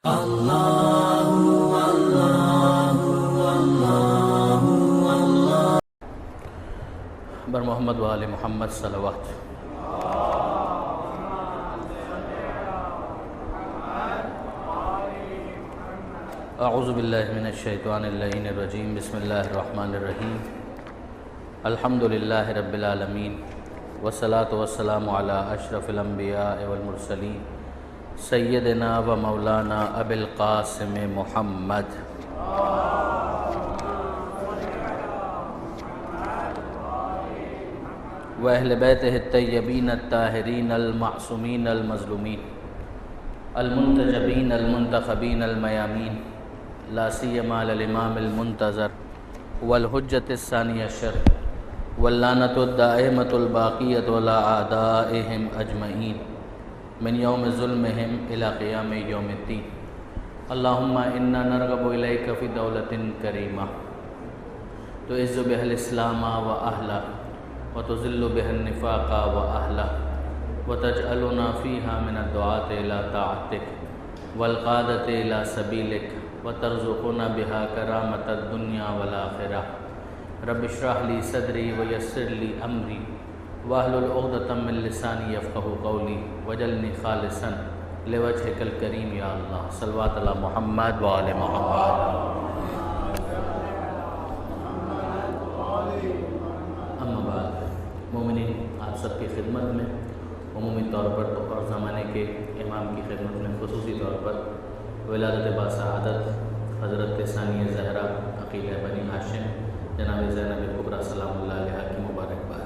بر محمد و آل محمد صلوات. اعوذ باللہ من الشیطان اللعین الرجیم. بسم اللہ الرحمن الرحیم. الحمد للہ رب العالمین والصلاة والسلام علی اشرف الانبیاء والمرسلین سیدنا و مولانا ابی القاسم محمد. وأہل بیتہ الطیبین الطاہرین المعصومین المظلومین المنتجبین المنتخبین المیامین لا سیما للامام المنتظر والحجۃ الثانی عشر واللعنۃ الدائمۃ الباقیۃ علی اعدائہم اجمعین من یوم ظلمہم الی قیام یوم الدین. اللہم انا نرغب الیک فی دولۃ کریمہ تعز بها الاسلام و اہلہ وتذل بها النفاق وأهله وتجعلنا فيها من الدعاة إلى طاعتك والقادة إلى سبيلك وترزقنا بها كرامة الدنيا والآخرة. رب اشرح لي صدري ويسر لي أمري واحلل عقدة من لساني يفقهوا قولي واجعلني خالصا لوجهك الكريم يا الله. صلوات على محمد وآل محمد. مومنین، آپ سب کی خدمت میں عمومی طور پر اور زمانے کے امام کی خدمت میں خصوصی طور پر ولادت باسعادت حضرت ثانیہ زہرا عقیلہ بنی ہاشم جناب زینب کبریٰ سلام اللہ علیہا کی مبارکباد.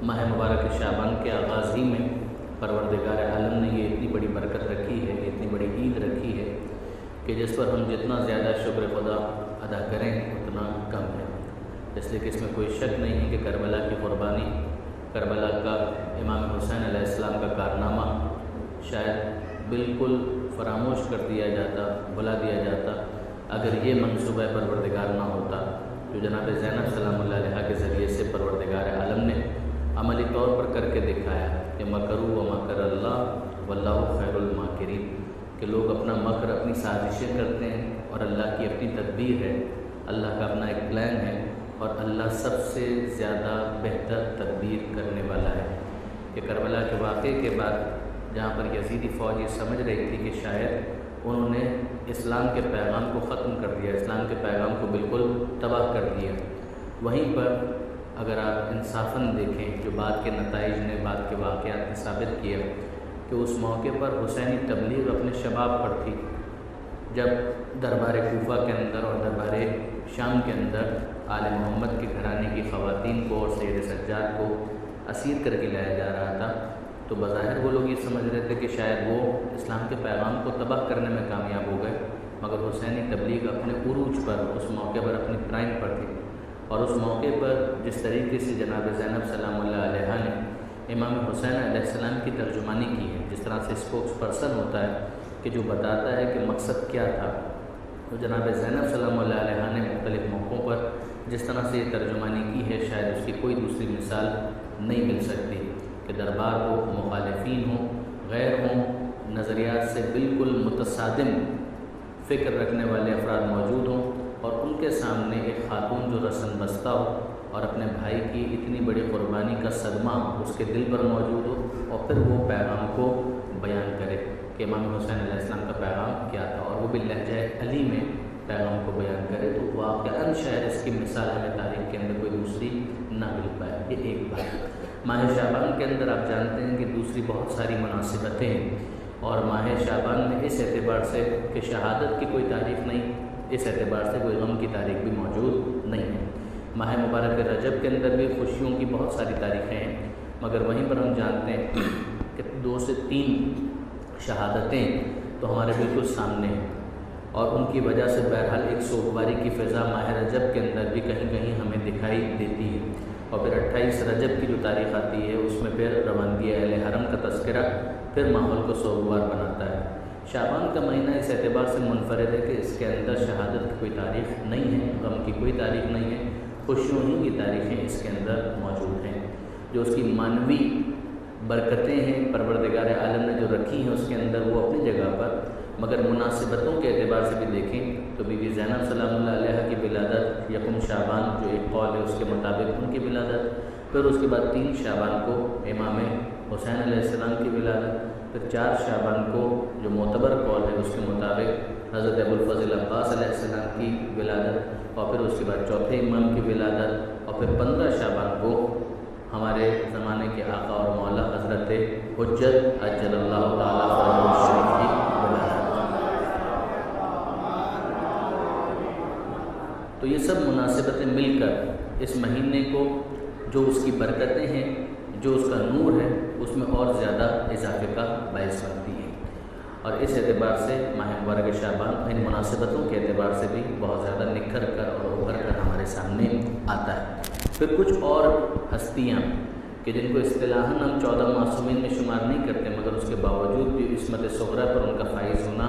ماہ مبارک شعبان کے آغاز ہی میں پروردگار عالم نے یہ اتنی بڑی برکت رکھی ہے، اتنی بڑی عید رکھی ہے کہ جس پر ہم جتنا زیادہ شکر خدا ادا کریں اتنا کم ہے. اس لیے کہ اس میں کوئی شک نہیں ہے کہ کربلا کی قربانی، کربلا کا امام حسین علیہ السلام کا کارنامہ شاید بالکل فراموش کر دیا جاتا، بھلا دیا جاتا اگر یہ منصوبہ پروردگار نہ ہوتا جو جناب زینب سلام اللہ علیہا کے ذریعے سے پروردگار عالم نے عملی طور پر کر کے دکھایا کہ مکروا و مکر اللہ واللہ خیر الماکرین، کہ لوگ اپنا مکر، اپنی سازشیں کرتے ہیں اور اللہ کی اپنی تدبیر ہے، اللہ کا اپنا ایک پلان ہے اور اللہ سب سے زیادہ بہتر تدبیر کرنے والا ہے. کہ کربلا کے واقعے کے بعد جہاں پر یزیدی فوج یہ سمجھ رہی تھی کہ شاید انہوں نے اسلام کے پیغام کو ختم کر دیا، اسلام کے پیغام کو بالکل تباہ کر دیا، وہیں پر اگر آپ انصافاً دیکھیں جو بعد کے نتائج نے، بعد کے واقعات نے ثابت کیا کہ اس موقع پر حسینی تبلیغ اپنے شباب پر تھی. جب دربار کوفہ کے اندر اور دربار شام کے اندر آل محمد کے گھرانے کی خواتین کو اور سید سجاد کو اسیر کر کے لایا جا رہا تھا تو بظاہر وہ لوگ یہ سمجھ رہے تھے کہ شاید وہ اسلام کے پیغام کو تباہ کرنے میں کامیاب ہو گئے، مگر حسینی تبلیغ اپنے عروج پر، اس موقع پر، اپنی پرائم پر تھی. اور اس موقع پر جس طریقے سے جناب زینب سلام اللہ علیہا نے امام حسین علیہ السلام کی ترجمانی کی ہے، جس طرح سے اسپوکس پرسن ہوتا ہے کہ جو بتاتا ہے کہ مقصد کیا تھا، تو جناب زینب سلام اللہ علیہا نے مختلف موقعوں پر جس طرح سے یہ ترجمانی کی ہے شاید اس کی کوئی دوسری مثال نہیں مل سکتی. کہ دربار ہو، مخالفین ہوں، غیر ہوں، نظریات سے بالکل متصادم فکر رکھنے والے افراد موجود ہوں اور ان کے سامنے ایک خاتون جو رسن بستہ ہو اور اپنے بھائی کی اتنی بڑی قربانی کا صدمہ اس کے دل پر موجود ہو اور پھر وہ پیغام کو بیان کرے کہ امام حسین علیہ السلام کا پیغام کیا تھا اور وہ بھی لہجہ علی میں پیغام کو بیان کرے، تو واقعاً شاید اس کی مثال ہمیں تاریخ کے اندر کوئی دوسری نہ مل پائے. یہ ایک بات. ماہ شعبان کے اندر آپ جانتے ہیں کہ دوسری بہت ساری مناسبتیں ہیں اور ماہ شعبان میں اس اعتبار سے کہ شہادت کی کوئی تاریخ نہیں، اس اعتبار سے کوئی غم کی تاریخ بھی موجود نہیں ہے. ماہ مبارک رجب کے اندر بھی خوشیوں کی بہت ساری تاریخیں ہیں، مگر وہیں پر ہم جانتے ہیں کہ 2 سے 3 شہادتیں تو ہمارے بالکل سامنے ہیں اور ان کی وجہ سے بہرحال ایک سوگواری کی فضا ماہ رجب کے اندر بھی کہیں کہیں ہمیں دکھائی دیتی ہے. اور پھر 28 رجب کی جو تاریخ آتی ہے اس میں پھر روانگی اہل حرم کا تذکرہ پھر ماحول کو سوگوار بناتا ہے. شعبان کا مہینہ اس اعتبار سے منفرد ہے کہ اس کے اندر شہادت کی کوئی تاریخ نہیں ہے، غم کی کوئی تاریخ نہیں ہے، خوشیوں ہی کی تاریخیں اس کے اندر موجود ہیں. جو اس کی معنوی برکتیں ہیں پروردگار عالم نے جو رکھی ہیں اس کے اندر، وہ اپنی جگہ پر، مگر مناسبتوں کے اعتبار سے بھی دیکھیں تو بی بی زینب سلام اللہ علیہ کی ولادت یکم شعبان جو ایک قول ہے اس کے مطابق ان کی ولادت، پھر اس کے بعد 3 شعبان کو امام حسین علیہ السلام کی ولادت، پھر 4 شعبان کو جو معتبر قول ہے اس کے مطابق حضرت ابوالفضل عباس علیہ السلام کی ولادت، اور پھر اس کے بعد 4تھے امام کی ولادت، اور پھر 15 شعبان کو ہمارے زمانے کے آقا اور مولا حضرت حجت عجل اللہ تعالیٰ فرجہ الشریف کی ولادت۔ تو یہ سب مناسبتیں مل کر اس مہینے کو، جو اس کی برکتیں ہیں، جو اس کا نور ہے، اس میں اور زیادہ اضافے کا باعث بنتی ہے، اور اس اعتبار سے ماہ مبارک شعبان ان مناسبتوں کے اعتبار سے بھی بہت زیادہ نکھر کر اور ابھر کر ہمارے سامنے آتا ہے۔ پھر کچھ اور ہستیاں کہ جن کو اصطلاحاً ہم 14 معصومین میں شمار نہیں کرتے، مگر اس کے باوجود بھی عصمت صغریٰ پر ان کا فائز ہونا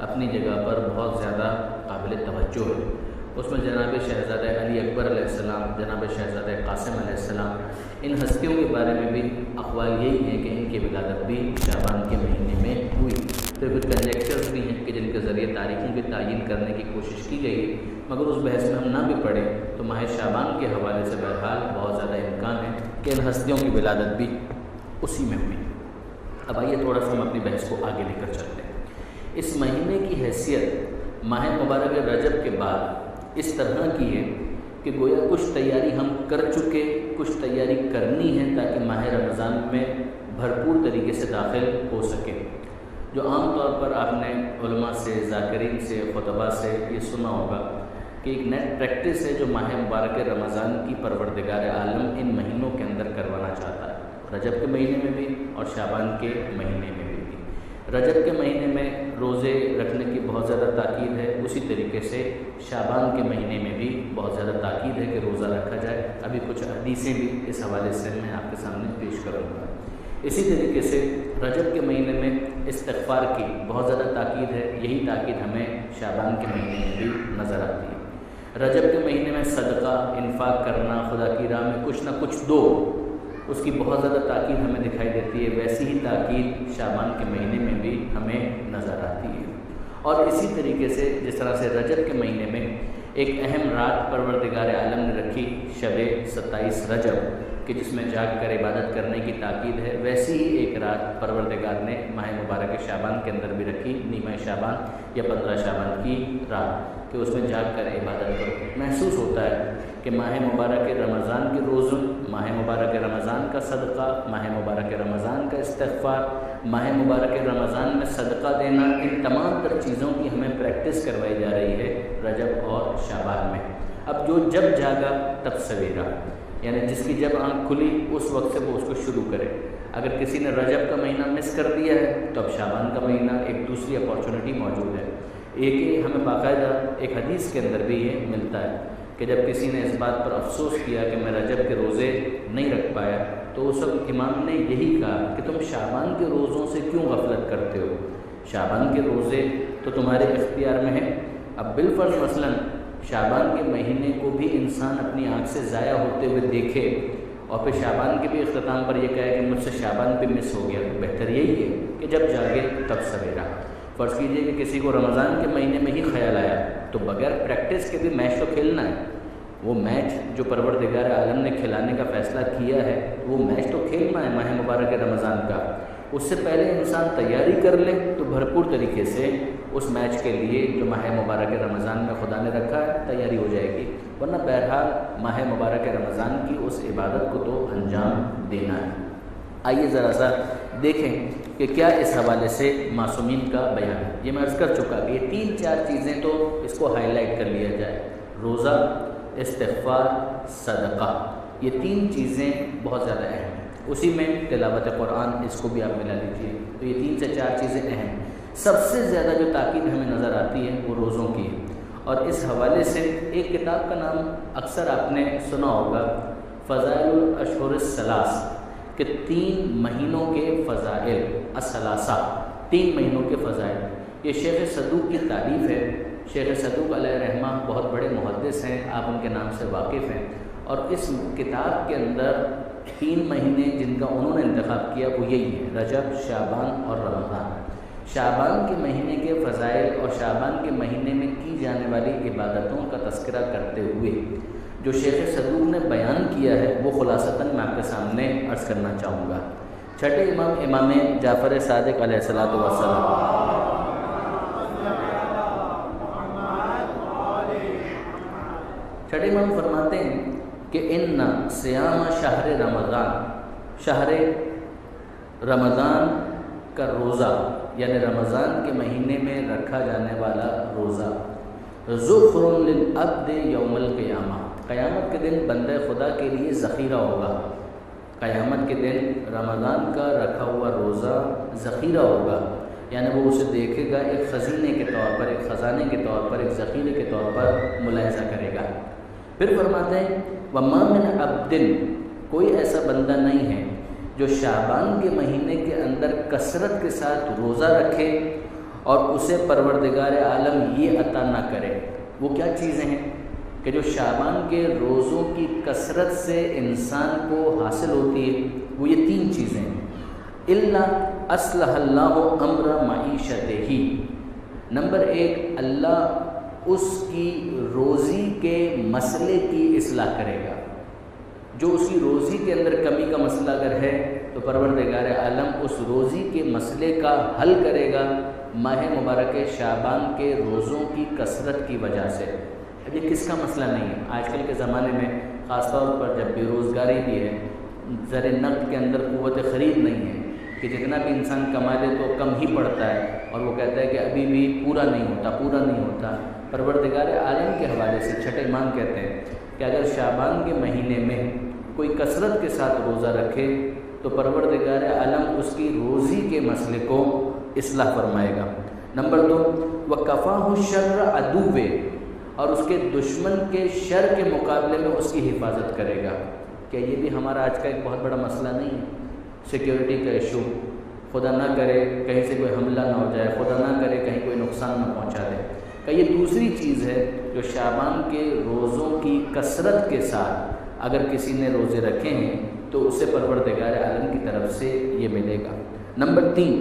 اپنی جگہ پر بہت زیادہ قابل توجہ ہے۔ اس میں جناب شہزادہ علی اکبر علیہ السلام، جناب شہزادہ قاسم علیہ السلام، ان ہستیوں کے بارے میں بھی اقوال یہی ہیں کہ ان کی ولادت بھی شعبان کے مہینے میں ہوئی۔ پھر کچھ کنجیکچرز بھی ہیں کہ جن کے ذریعے تاریخوں کی تعین کرنے کی کوشش کی گئی ہے، مگر اس بحث میں ہم نہ بھی پڑھیں تو ماہ شعبان کے حوالے سے بہرحال بہت زیادہ امکان ہے کہ ان ہستیوں کی ولادت بھی اسی میں ہوئی۔ اب آئیے تھوڑا سا ہم اپنی بحث کو آگے لے کر چلتے ہیں۔ اس مہینے کی حیثیت ماہ مبارک رجب کے بعد اس طرح کی ہے کہ گویا کچھ تیاری ہم کر چکے، کچھ تیاری کرنی ہے تاکہ ماہ رمضان میں بھرپور طریقے سے داخل ہو سکے۔ جو عام طور پر آپ نے علماء سے، ذاکرین سے، خطباء سے یہ سنا ہوگا کہ ایک نئی پریکٹس ہے جو ماہ مبارک رمضان کی پروردگار عالم ان مہینوں کے اندر کروانا چاہتا ہے، رجب کے مہینے میں بھی اور شعبان کے مہینے میں بھی۔ رجب کے مہینے میں روزے رکھنے کی بہت زیادہ تاکید ہے، اسی طریقے سے شعبان کے مہینے میں بھی بہت زیادہ تاکید ہے کہ روزہ رکھا جائے۔ ابھی کچھ حدیثیں بھی اس حوالے سے میں آپ کے سامنے پیش کروں گا۔ اسی طریقے سے رجب کے مہینے میں استغفار کی بہت زیادہ تاکید ہے، یہی تاکید ہمیں شعبان کے مہینے میں بھی نظر آتی ہے۔ رجب کے مہینے میں صدقہ، انفاق کرنا، خدا کی راہ میں کچھ نہ کچھ دو، اس کی بہت زیادہ تاکید ہمیں دکھائی دیتی ہے۔ ویسی ہی تاکید شعبان کے مہینے میں بھی ہمیں نظر آتی ہے۔ اور اسی طریقے سے جس طرح سے رجب کے مہینے میں ایک اہم رات پروردگار عالم نے رکھی، شب 27 رجب، کہ جس میں جاگ کر عبادت کرنے کی تاکید ہے، ویسی ہی ایک رات پروردگار نے ماہ مبارک شعبان کے اندر بھی رکھی، نیمہ شعبان یا 15 شعبان کی رات، کہ اس میں جاگ کر عبادت کرو۔ محسوس ہوتا ہے کہ ماہ مبارک رمضان کے روزوں، ماہ مبارک رمضان کا صدقہ، ماہ مبارک رمضان کا استغفار، ماہ مبارک رمضان میں صدقہ دینا، ان تمام تر چیزوں کی ہمیں پریکٹس کروائی جا رہی ہے رجب اور شعبان میں۔ اب جو جب جاگا تب سویرا، یعنی جس کی جب آنکھ کھلی اس وقت سے وہ اس کو شروع کرے۔ اگر کسی نے رجب کا مہینہ مس کر دیا ہے تو اب شعبان کا مہینہ ایک دوسری اپارچونٹی موجود ہے۔ ایک ہمیں باقاعدہ ایک حدیث کے اندر بھی یہ ملتا ہے کہ جب کسی نے اس بات پر افسوس کیا کہ میں رجب کے روزے نہیں رکھ پایا تو اس وقت امام نے یہی کہا کہ تم شعبان کے روزوں سے کیوں غفلت کرتے ہو؟ شعبان کے روزے تو تمہارے اختیار میں ہیں۔ اب بالفرض مثلاً شعبان کے مہینے کو بھی انسان اپنی آنکھ سے ضائع ہوتے ہوئے دیکھے اور پھر شعبان کے بھی اختتام پر یہ کہے کہ مجھ سے شعبان بھی مس ہو گیا، تو بہتر یہی ہے کہ جب جاگے تب سویرا۔ فرض کیجئے کہ کسی کو رمضان کے مہینے میں ہی خیال آیا تو بغیر پریکٹس کے بھی میچ تو کھیلنا ہے، وہ میچ جو پروردگار عالم نے کھلانے کا فیصلہ کیا ہے وہ میچ تو کھیلنا ہے ماہ مبارک رمضان کا۔ اس سے پہلے انسان تیاری کر لے تو بھرپور طریقے سے اس میچ کے لیے جو ماہ مبارک رمضان میں خدا نے رکھا ہے تیاری ہو جائے گی، ورنہ بہرحال ماہ مبارک رمضان کی اس عبادت کو تو انجام دینا ہے۔ آئیے ذرا سا دیکھیں کہ کیا اس حوالے سے معصومین کا بیان ہے۔ یہ میں عرض کر چکا کہ یہ 3-4 چیزیں تو اس کو ہائی لائٹ کر لیا جائے، روزہ، استغفار، صدقہ، یہ 3 چیزیں بہت زیادہ اہم ہیں۔ اسی میں تلاوت قرآن، اس کو بھی آپ ملا لیجیے، تو یہ 3 سے 4 چیزیں اہم ہیں۔ سب سے زیادہ جو تاکید ہمیں نظر آتی ہے وہ روزوں کی ہے، اور اس حوالے سے ایک کتاب کا نام اکثر آپ نے سنا ہوگا، فضائل الاشہر الثلاث، کہ 3 مہینوں کے فضائل، الثلاثہ، 3 مہینوں کے فضائل۔ یہ شیخ صدوق کی تعریف ہے۔ شیخ صدوق علیہ رحمہ بہت بڑے محدث ہیں، آپ ان کے نام سے واقف ہیں، اور اس کتاب کے اندر 3 مہینے جن کا انہوں نے انتخاب کیا وہ یہی ہے، رجب، شعبان اور رمضان۔ شعبان کے مہینے کے فضائل اور شعبان کے مہینے میں کی جانے والی عبادتوں کا تذکرہ کرتے ہوئے جو شیخ صدوق نے بیان کیا ہے وہ خلاصتاً میں آپ کے سامنے عرض کرنا چاہوں گا۔ چھٹے امام امام جعفر صادق علیہ الصلوۃ والسلام چھٹے امام فرماتے ہیں کہ ان صیام شہر رمضان کا روزہ، یعنی رمضان کے مہینے میں رکھا جانے والا روزہ، ذخر للعبد یوم القیامہ، قیامت کے دن بندہ خدا کے لیے ذخیرہ ہوگا۔ قیامت کے دن رمضان کا رکھا ہوا روزہ ذخیرہ ہوگا، یعنی وہ اسے دیکھے گا ایک خزینے کے طور پر، ایک خزانے کے طور پر، ایک ذخیرے کے طور پر ملاحظہ کرے گا۔ پھر فرماتے ہیں وَمَا مِنْ عَبْدٍ، کوئی ایسا بندہ نہیں ہے جو شعبان کے مہینے کے اندر کثرت کے ساتھ روزہ رکھے اور اسے پروردگار عالم یہ عطا نہ کرے۔ وہ کیا چیزیں ہیں کہ جو شعبان کے روزوں کی کثرت سے انسان کو حاصل ہوتی ہے؟ وہ یہ 3 چیزیں ہیں۔ الا اصلح اللہ امر معیشتہ، نمبر 1 اللہ اس کی روزی کے مسئلے کی اصلاح کرے گا۔ جو اس کی روزی کے اندر کمی کا مسئلہ اگر ہے تو پروردگار عالم اس روزی کے مسئلے کا حل کرے گا ماہ مبارک شعبان کے روزوں کی کثرت کی وجہ سے۔ اب یہ کس کا مسئلہ نہیں ہے؟ آج کل کے زمانے میں خاص طور پر جب بے روزگاری بھی ہے، زر نقد کے اندر قوت خرید نہیں ہے کہ جتنا بھی انسان کما لے تو کم ہی پڑتا ہے، اور وہ کہتا ہے کہ ابھی بھی پورا نہیں ہوتا۔ پروردگار عالم کے حوالے سے چھٹے امام کہتے ہیں کہ اگر شعبان کے مہینے میں کوئی کثرت کے ساتھ روزہ رکھے تو پروردگار عالم اس کی روزی کے مسئلے کو اصلاح فرمائے گا۔ نمبر 2 وَكَفَاهُ الشَّرَّ عَدُوِّهِ، اور اس کے دشمن کے شر کے مقابلے میں اس کی حفاظت کرے گا۔ کیا یہ بھی ہمارا آج کا ایک بہت بڑا مسئلہ نہیں ہے؟ سیکیورٹی کا ایشو، خدا نہ کرے کہیں سے کوئی حملہ نہ ہو جائے، خدا نہ کرے کہیں کوئی نقصان نہ پہنچا دے۔ کہ یہ دوسری چیز ہے جو شعبان کے روزوں کی کثرت کے ساتھ اگر کسی نے روزے رکھے ہیں تو اسے پروردگار عالم کی طرف سے یہ ملے گا۔ نمبر 3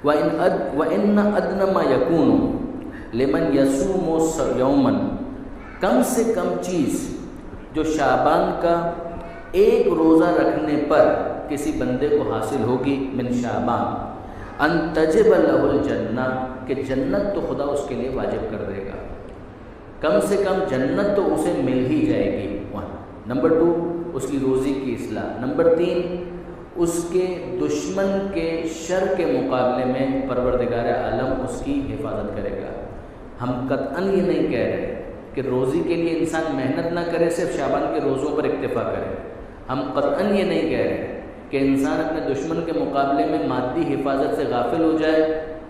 وَإِنَّ أَدْنَ مَا يَكُونُ لِمَنْ يَصُومُ يَوْمًا، کم سے کم چیز جو شعبان کا ایک روزہ رکھنے پر کسی بندے کو حاصل ہوگی من شعبان، ان تجب لہ الجنہ، کہ جنت تو خدا اس کے لیے واجب کر دے گا۔ کم سے کم جنت تو اسے مل ہی جائے گی۔ نمبر 2 اس کی روزی کی اصلاح۔ نمبر 3 اس کے دشمن کے شر کے مقابلے میں پروردگار عالم اس کی حفاظت کرے گا۔ ہم قطعاً یہ نہیں کہہ رہے کہ روزی کے لیے انسان محنت نہ کرے، صرف شعبان کے روزوں پر اکتفا کرے۔ ہم قطعاً یہ نہیں کہہ رہے کہ انسان اپنے دشمن کے مقابلے میں مادی حفاظت سے غافل ہو جائے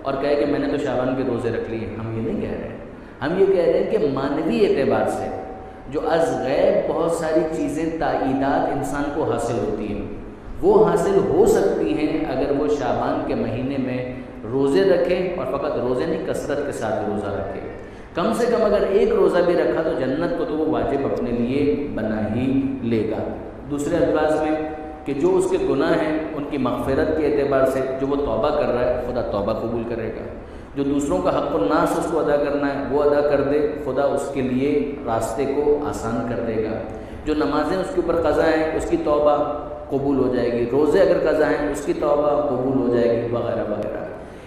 اور کہے کہ میں نے تو شعبان کے روزے رکھ لیے۔ ہم یہ نہیں کہہ رہے، ہم یہ کہہ رہے ہیں کہ معنوی اعتبار سے جو از غیب بہت ساری چیزیں تائیدات انسان کو حاصل ہوتی ہیں، وہ حاصل ہو سکتی ہیں اگر وہ شعبان کے مہینے میں روزے رکھے، اور فقط روزے نہیں کثرت کے ساتھ روزہ رکھے۔ کم سے کم اگر ایک روزہ بھی رکھا تو جنت کو تو وہ واجب اپنے لیے بنا ہی لے گا۔ دوسرے الفاظ میں کہ جو اس کے گناہ ہیں ان کی مغفرت کے اعتبار سے جو وہ توبہ کر رہا ہے خدا توبہ قبول کرے گا۔ جو دوسروں کا حق الناس اس کو ادا کرنا ہے وہ ادا کر دے، خدا اس کے لیے راستے کو آسان کر دے گا۔ جو نمازیں اس کے اوپر قضا ہیں اس کی توبہ قبول ہو جائے گی، روزے اگر قضا ہیں اس کی توبہ قبول ہو جائے گی، وغیرہ وغیرہ۔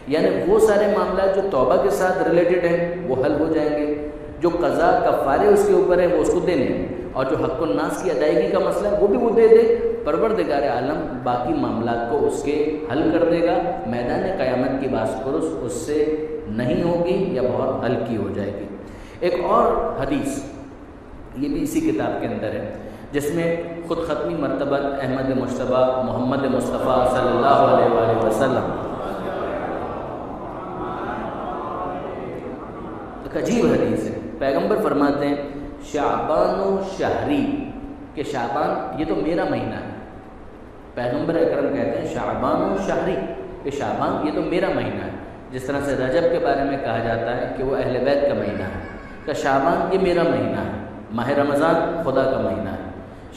یعنی وہ سارے معاملات جو توبہ کے ساتھ ریلیٹڈ ہیں وہ حل ہو جائیں گے۔ جو قضا کفارے اس کے اوپر ہیں وہ اس کو دے لیں، اور جو حق الناس کی ادائیگی کا مسئلہ ہے وہ بھی وہ دے دے۔ پروردگار عالم باقی معاملات کو اس کے حل کر دے گا۔ میدان قیامت کی باس پرس اس سے نہیں ہوگی یا بہت ہلکی ہو جائے گی۔ ایک اور حدیث یہ بھی اسی کتاب کے اندر ہے جس میں خود ختمی مرتبہ احمد مجتبیٰ محمد مصطفیٰ صلی اللہ علیہ وآلہ وسلم، ایک عجیب حدیث ہے۔ پیغمبر فرماتے ہیں شعبان و شہری، کہ شعبان یہ تو میرا مہینہ ہے۔ پیغمبر اکرم کہتے ہیں شعبان و شہری، کہ شعبان یہ تو میرا مہینہ ہے۔ جس طرح سے رجب کے بارے میں کہا جاتا ہے کہ وہ اہل بیت کا مہینہ ہے، کہ شعبان یہ میرا مہینہ ہے، ماہ رمضان خدا کا مہینہ ہے۔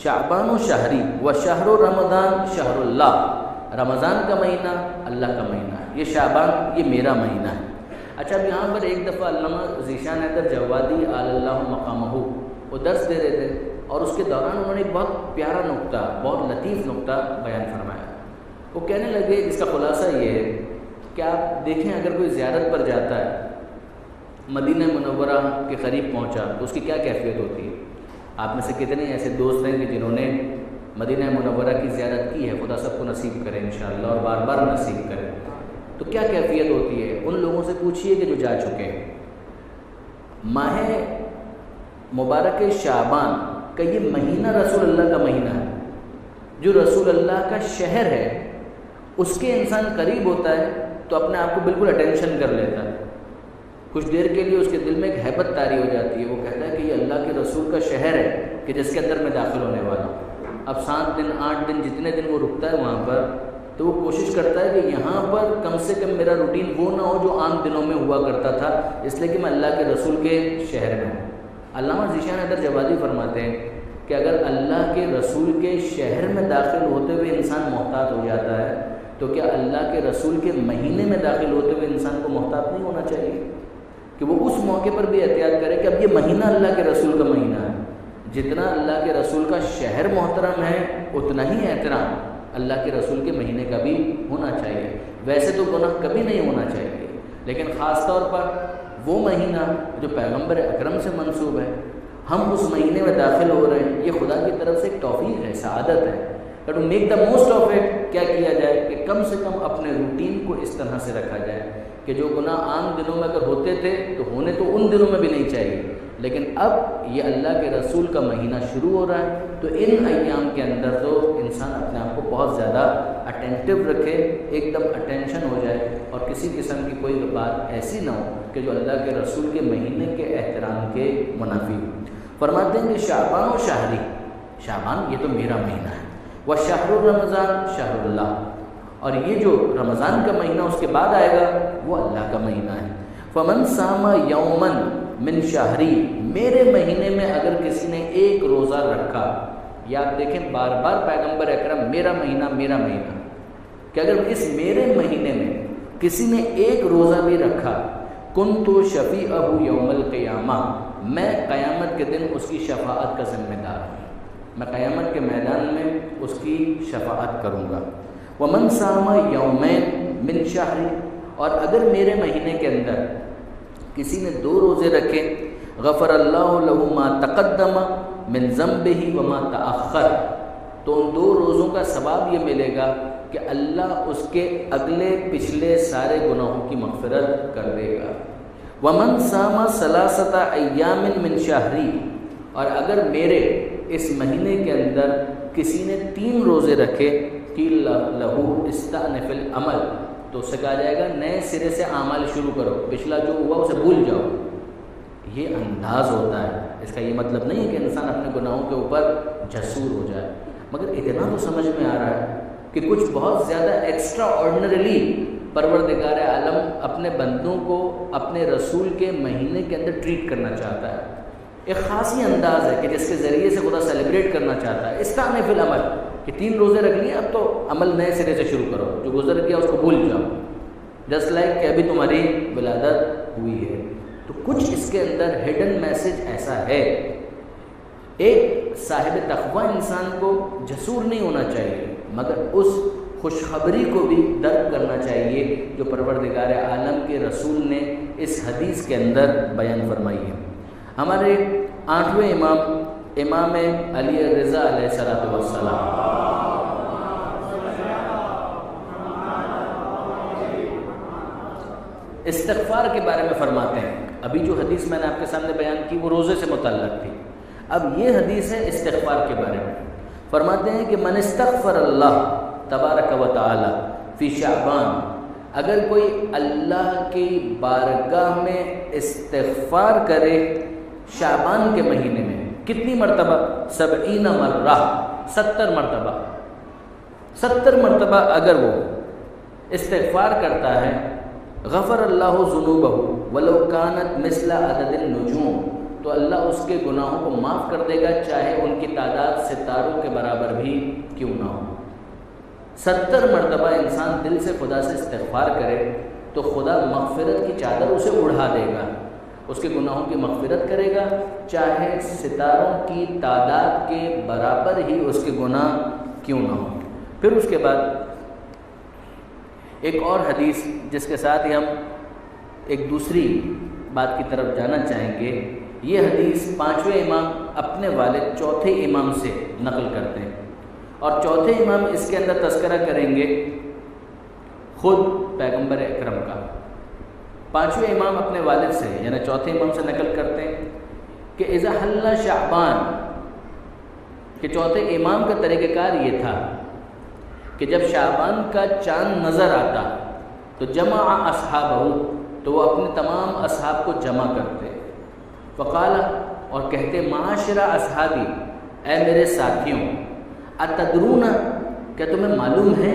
شعبان و شہری و شہر و رمضان شہر اللہ، رمضان کا مہینہ اللہ کا مہینہ ہے، یہ شعبان یہ میرا مہینہ ہے۔ اچھا اب یہاں پر ایک دفعہ علامہ ذیشان حیدر جوادی علی اللہ مقامہ وہ درس دے رہے تھے، اور اس کے دوران انہوں نے ایک بہت پیارا نقطہ، بہت لطیف نقطہ بیان فرمایا۔ وہ کہنے لگے، اس کا خلاصہ یہ ہے کہ آپ دیکھیں اگر کوئی زیارت پر جاتا ہے، مدینہ منورہ کے قریب پہنچا تو اس کی کیا کیفیت ہوتی ہے؟ آپ میں سے کتنے ایسے دوست ہیں کہ جنہوں نے مدینہ منورہ کی زیارت کی ہے؟ خدا سب کو نصیب کرے انشاءاللہ اور بار بار نصیب کرے۔ تو کیا کیفیت ہوتی ہے؟ ان لوگوں سے پوچھئے کہ جو جا چکے ہیں۔ ماہ مبارک شعبان کا یہ مہینہ رسول اللہ کا مہینہ ہے، جو رسول اللہ کا شہر ہے اس کے انسان قریب ہوتا ہے تو اپنے آپ کو بالکل اٹینشن کر لیتا ہے، کچھ دیر کے لیے اس کے دل میں ایک ہیبت طاری ہو جاتی ہے، وہ کہتا ہے کہ یہ اللہ کے رسول کا شہر ہے کہ جس کے اندر میں داخل ہونے والا ہوں۔ اب 7 دن 8 دن جتنے دن وہ رکتا ہے وہاں پر، تو وہ کوشش کرتا ہے کہ یہاں پر کم سے کم میرا روٹین وہ نہ ہو جو عام دنوں میں ہوا کرتا تھا، اس لیے کہ میں اللہ کے رسول کے شہر میں ہوں۔ علامہ ذیشان حیدر جوادی فرماتے ہیں کہ اگر اللہ کے رسول کے شہر میں داخل ہوتے ہوئے انسان محتاط ہو جاتا ہے تو کیا اللہ کے رسول کے مہینے میں داخل ہوتے ہوئے انسان کو محتاط نہیں ہونا چاہیے کہ وہ اس موقع پر بھی احتیاط کرے کہ اب یہ مہینہ اللہ کے رسول کا مہینہ ہے، جتنا اللہ کے رسول کا شہر محترم ہے اتنا ہی احترام اللہ کے رسول کے مہینے کا بھی ہونا چاہیے۔ ویسے تو گناہ کبھی نہیں ہونا چاہیے، لیکن خاص طور پر وہ مہینہ جو پیغمبر اکرم سے منسوب ہے، ہم اس مہینے میں داخل ہو رہے ہیں، یہ خدا کی طرف سے ایک توفیق ہے، سعادت ہے۔ To make the most of it, کیا کیا جائے کہ کم سے کم اپنے روٹین کو اس طرح سے رکھا جائے کہ جو گناہ عام دنوں میں اگر ہوتے تھے تو ہونے تو ان دنوں میں بھی نہیں چاہیے، لیکن اب یہ اللہ کے رسول کا مہینہ شروع ہو رہا ہے تو ان ایام کے اندر تو انسان اپنے آپ کو بہت زیادہ اٹینٹیو رکھے، ایک دم اٹینشن ہو جائے اور کسی قسم کی کوئی بات ایسی نہ ہو کہ جو اللہ کے رسول کے مہینے کے احترام کے منافی ہو۔ فرماتے ہیں کہ شعبان و شہری، شعبان یہ تو میرا مہینہ ہے، وہ شہر رمضان شہر اللہ، اور یہ جو رمضان کا مہینہ اس کے بعد آئے گا وہ اللہ کا مہینہ ہے۔ فمن صام یومن من شہری، میرے مہینے میں اگر کسی نے ایک روزہ رکھا، یا آپ دیکھیں بار بار پیغمبر اکرم میرا مہینہ میرا مہینہ، کہ اگر اس میرے مہینے میں کسی نے ایک روزہ بھی رکھا، کنت شفیعہ یوم القیامہ، میں قیامت کے دن اس کی شفاعت کا ذمہ دار ہوں، میں قیامت کے میدان میں اس کی شفاعت کروں گا۔ ومن صام یومین من شہری، اور اگر میرے مہینے کے اندر کسی نے 2 روزے رکھے، غفر اللہ لہ ما تقدم من ذنبہ وما تأخر، تو ان 2 روزوں کا ثواب یہ ملے گا کہ اللہ اس کے اگلے پچھلے سارے گناہوں کی مغفرت کر دے گا۔ ومن صام 3 ایام من شہری، اور اگر میرے اس مہینے کے اندر کسی نے 3 روزے رکھے، قیل لہ استأنف العمل، تو اسے کہا جائے گا نئے سرے سے اعمال شروع کرو، پچھلا جو ہوا اسے بھول جاؤ۔ یہ انداز ہوتا ہے، اس کا یہ مطلب نہیں ہے کہ انسان اپنے گناہوں کے اوپر جسور ہو جائے، مگر اتنا تو سمجھ میں آ رہا ہے کہ کچھ بہت زیادہ ایکسٹرا آرڈنریلی پروردگار عالم اپنے بندوں کو اپنے رسول کے مہینے کے اندر ٹریٹ کرنا چاہتا ہے۔ ایک خاص ہی انداز ہے کہ جس کے ذریعے سے خدا سیلیبریٹ کرنا چاہتا ہے۔ استأنف العمل، کہ 3 روزے رکھ لیے، اب تو عمل نئے سرے سے شروع کرو، جو گزر گیا اس کو بھول جاؤ، جسٹ لائک کہ ابھی تمہاری ولادت ہوئی ہے۔ تو کچھ اس کے اندر ہڈن میسج ایسا ہے۔ ایک صاحب تقوی انسان کو جسور نہیں ہونا چاہیے، مگر اس خوشخبری کو بھی درک کرنا چاہیے جو پروردگار عالم کے رسول نے اس حدیث کے اندر بیان فرمائی ہے۔ ہمارے 8ویں امام علی رضا علیہ السلام استغفار کے بارے میں فرماتے ہیں۔ ابھی جو حدیث میں نے آپ کے سامنے بیان کی وہ روزے سے متعلق تھی، اب یہ حدیث ہے استغفار کے بارے میں۔ فرماتے ہیں کہ من استغفر اللہ تبارک و تعالی فی شعبان، اگر کوئی اللہ کی بارگاہ میں استغفار کرے شعبان کے مہینے میں، کتنی مرتبہ؟ 70 مرہ، 70 مرتبہ، 70 مرتبہ اگر وہ استغفار کرتا ہے، غفر اللہ ذنوبہ ولو کانت مثل عدد النجوم، تو اللہ اس کے گناہوں کو معاف کر دے گا، چاہے ان کی تعداد ستاروں کے برابر بھی کیوں نہ ہو۔ 70 مرتبہ انسان دل سے خدا سے استغفار کرے تو خدا مغفرت کی چادر اسے اڑا دے گا، اس کے گناہوں کی مغفرت کرے گا، چاہے ستاروں کی تعداد کے برابر ہی اس کے گناہ کیوں نہ ہوں۔ پھر اس کے بعد ایک اور حدیث جس کے ساتھ ہی ہم ایک دوسری بات کی طرف جانا چاہیں گے، یہ حدیث 5ویں امام اپنے والد چوتھے امام سے نقل کرتے ہیں، اور چوتھے امام اس کے اندر تذکرہ کریں گے خود پیغمبر اکرم کا۔ 5ویں امام اپنے والد سے یعنی چوتھے امام سے نقل کرتے ہیں کہ اذا حل شعبان، کہ چوتھے امام کا طریقہ کار یہ تھا کہ جب شعبان کا چاند نظر آتا تو جمع اصحابہ، تو وہ اپنے تمام اصحاب کو جمع کرتے، فقال، اور کہتے، معاشرہ اصحابی، اے میرے ساتھیوں، اتدرون، کیا تمہیں معلوم ہے،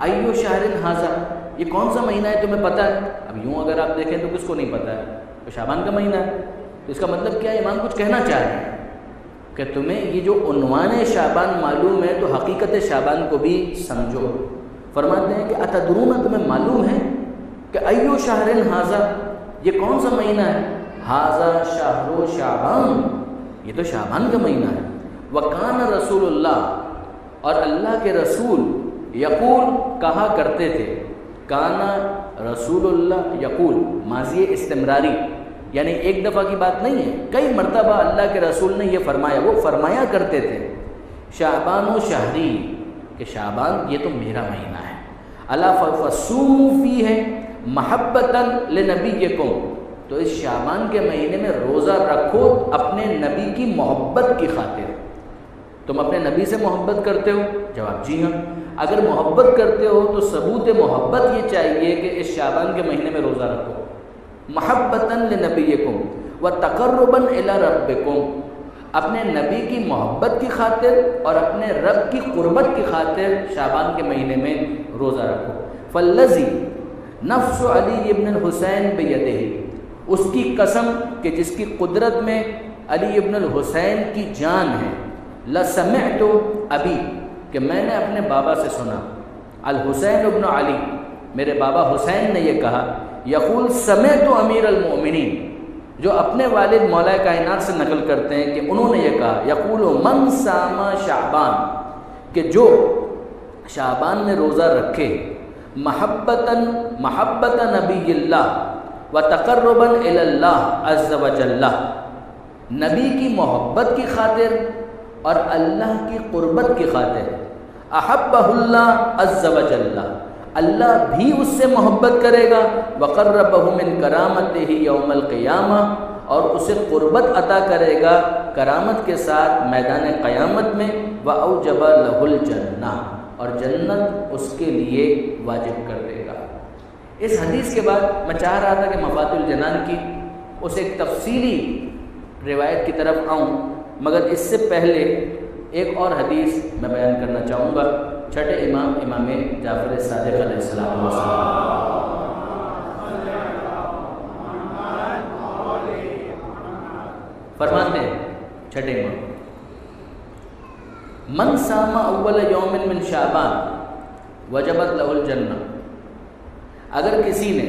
ایو شہر ھذا، یہ کون سا مہینہ ہے، تمہیں پتہ ہے؟ اب یوں اگر آپ دیکھیں تو کس کو نہیں پتہ ہے، تو شعبان کا مہینہ ہے، تو اس کا مطلب کیا امام کچھ کہنا چاہ رہے ہیں کہ تمہیں یہ جو عنوان شعبان معلوم ہے تو حقیقت شعبان کو بھی سمجھو۔ فرماتے ہیں کہ اتدرون، تمہیں معلوم ہے کہ ایو شہر ھذا، یہ کون سا مہینہ ہے، ھذا شہر شعبان، یہ تو شعبان کا مہینہ ہے۔ وکان رسول اللہ، اور اللہ کے رسول، یقول، کہا کرتے تھے، کانا رسول اللہ یقول، ماضی استمراری، یعنی ایک دفعہ کی بات نہیں ہے، کئی مرتبہ اللہ کے رسول نے یہ فرمایا، وہ فرمایا کرتے تھے، شعبان و شہری، کہ شعبان یہ تو میرا مہینہ ہے، الا فصوموا فیہ محبتاً لنبیکم، تو اس شعبان کے مہینے میں روزہ رکھو اپنے نبی کی محبت کی خاطر۔ تم اپنے نبی سے محبت کرتے ہو؟ جواب جی ہاں۔ اگر محبت کرتے ہو تو ثبوت محبت یہ چاہیے کہ اس شعبان کے مہینے میں روزہ رکھو، محبتاً لنبیکم وتقرباً الی ربکم، اپنے نبی کی محبت کی خاطر اور اپنے رب کی قربت کی خاطر شعبان کے مہینے میں روزہ رکھو۔ فالذی نفس علی ابن الحسین بیدہ، اس کی قسم کہ جس کی قدرت میں علی ابن الحسین کی جان ہے، لسمعت ابی، کہ میں نے اپنے بابا سے سنا، الحسین ابن علی، میرے بابا حسین نے یہ کہا، یقول سمعت امیر المؤمنین، جو اپنے والد مولا کائنات سے نقل کرتے ہیں کہ انہوں نے یہ کہا، یقول من صام شعبان، کہ جو شعبان میں روزہ رکھے، محبت نبی اللہ و تقربا الی اللہ عز وجل، نبی کی محبت کی خاطر اور اللہ کی قربت کی خاطر، احبہ اللہ عز وجل، اللہ بھی اس سے محبت کرے گا، وقربہ من کرامتہ یوم القیامہ، اور اسے قربت عطا کرے گا کرامت کے ساتھ میدان قیامت میں، وأوجب لہ الجنہ، اور جنت اس کے لیے واجب کر دے گا۔ اس حدیث کے بعد میں چاہ رہا تھا کہ مفاتح الجنان کی اس ایک تفصیلی روایت کی طرف آؤں، مگر اس سے پہلے ایک اور حدیث میں بیان کرنا چاہوں گا، چھٹے امام امام جعفر صادق علیہ السلام فرماتے ہیں، چھٹے امام، من صام اول یوم من شعبان وجبت لہ الجنہ، اگر کسی نے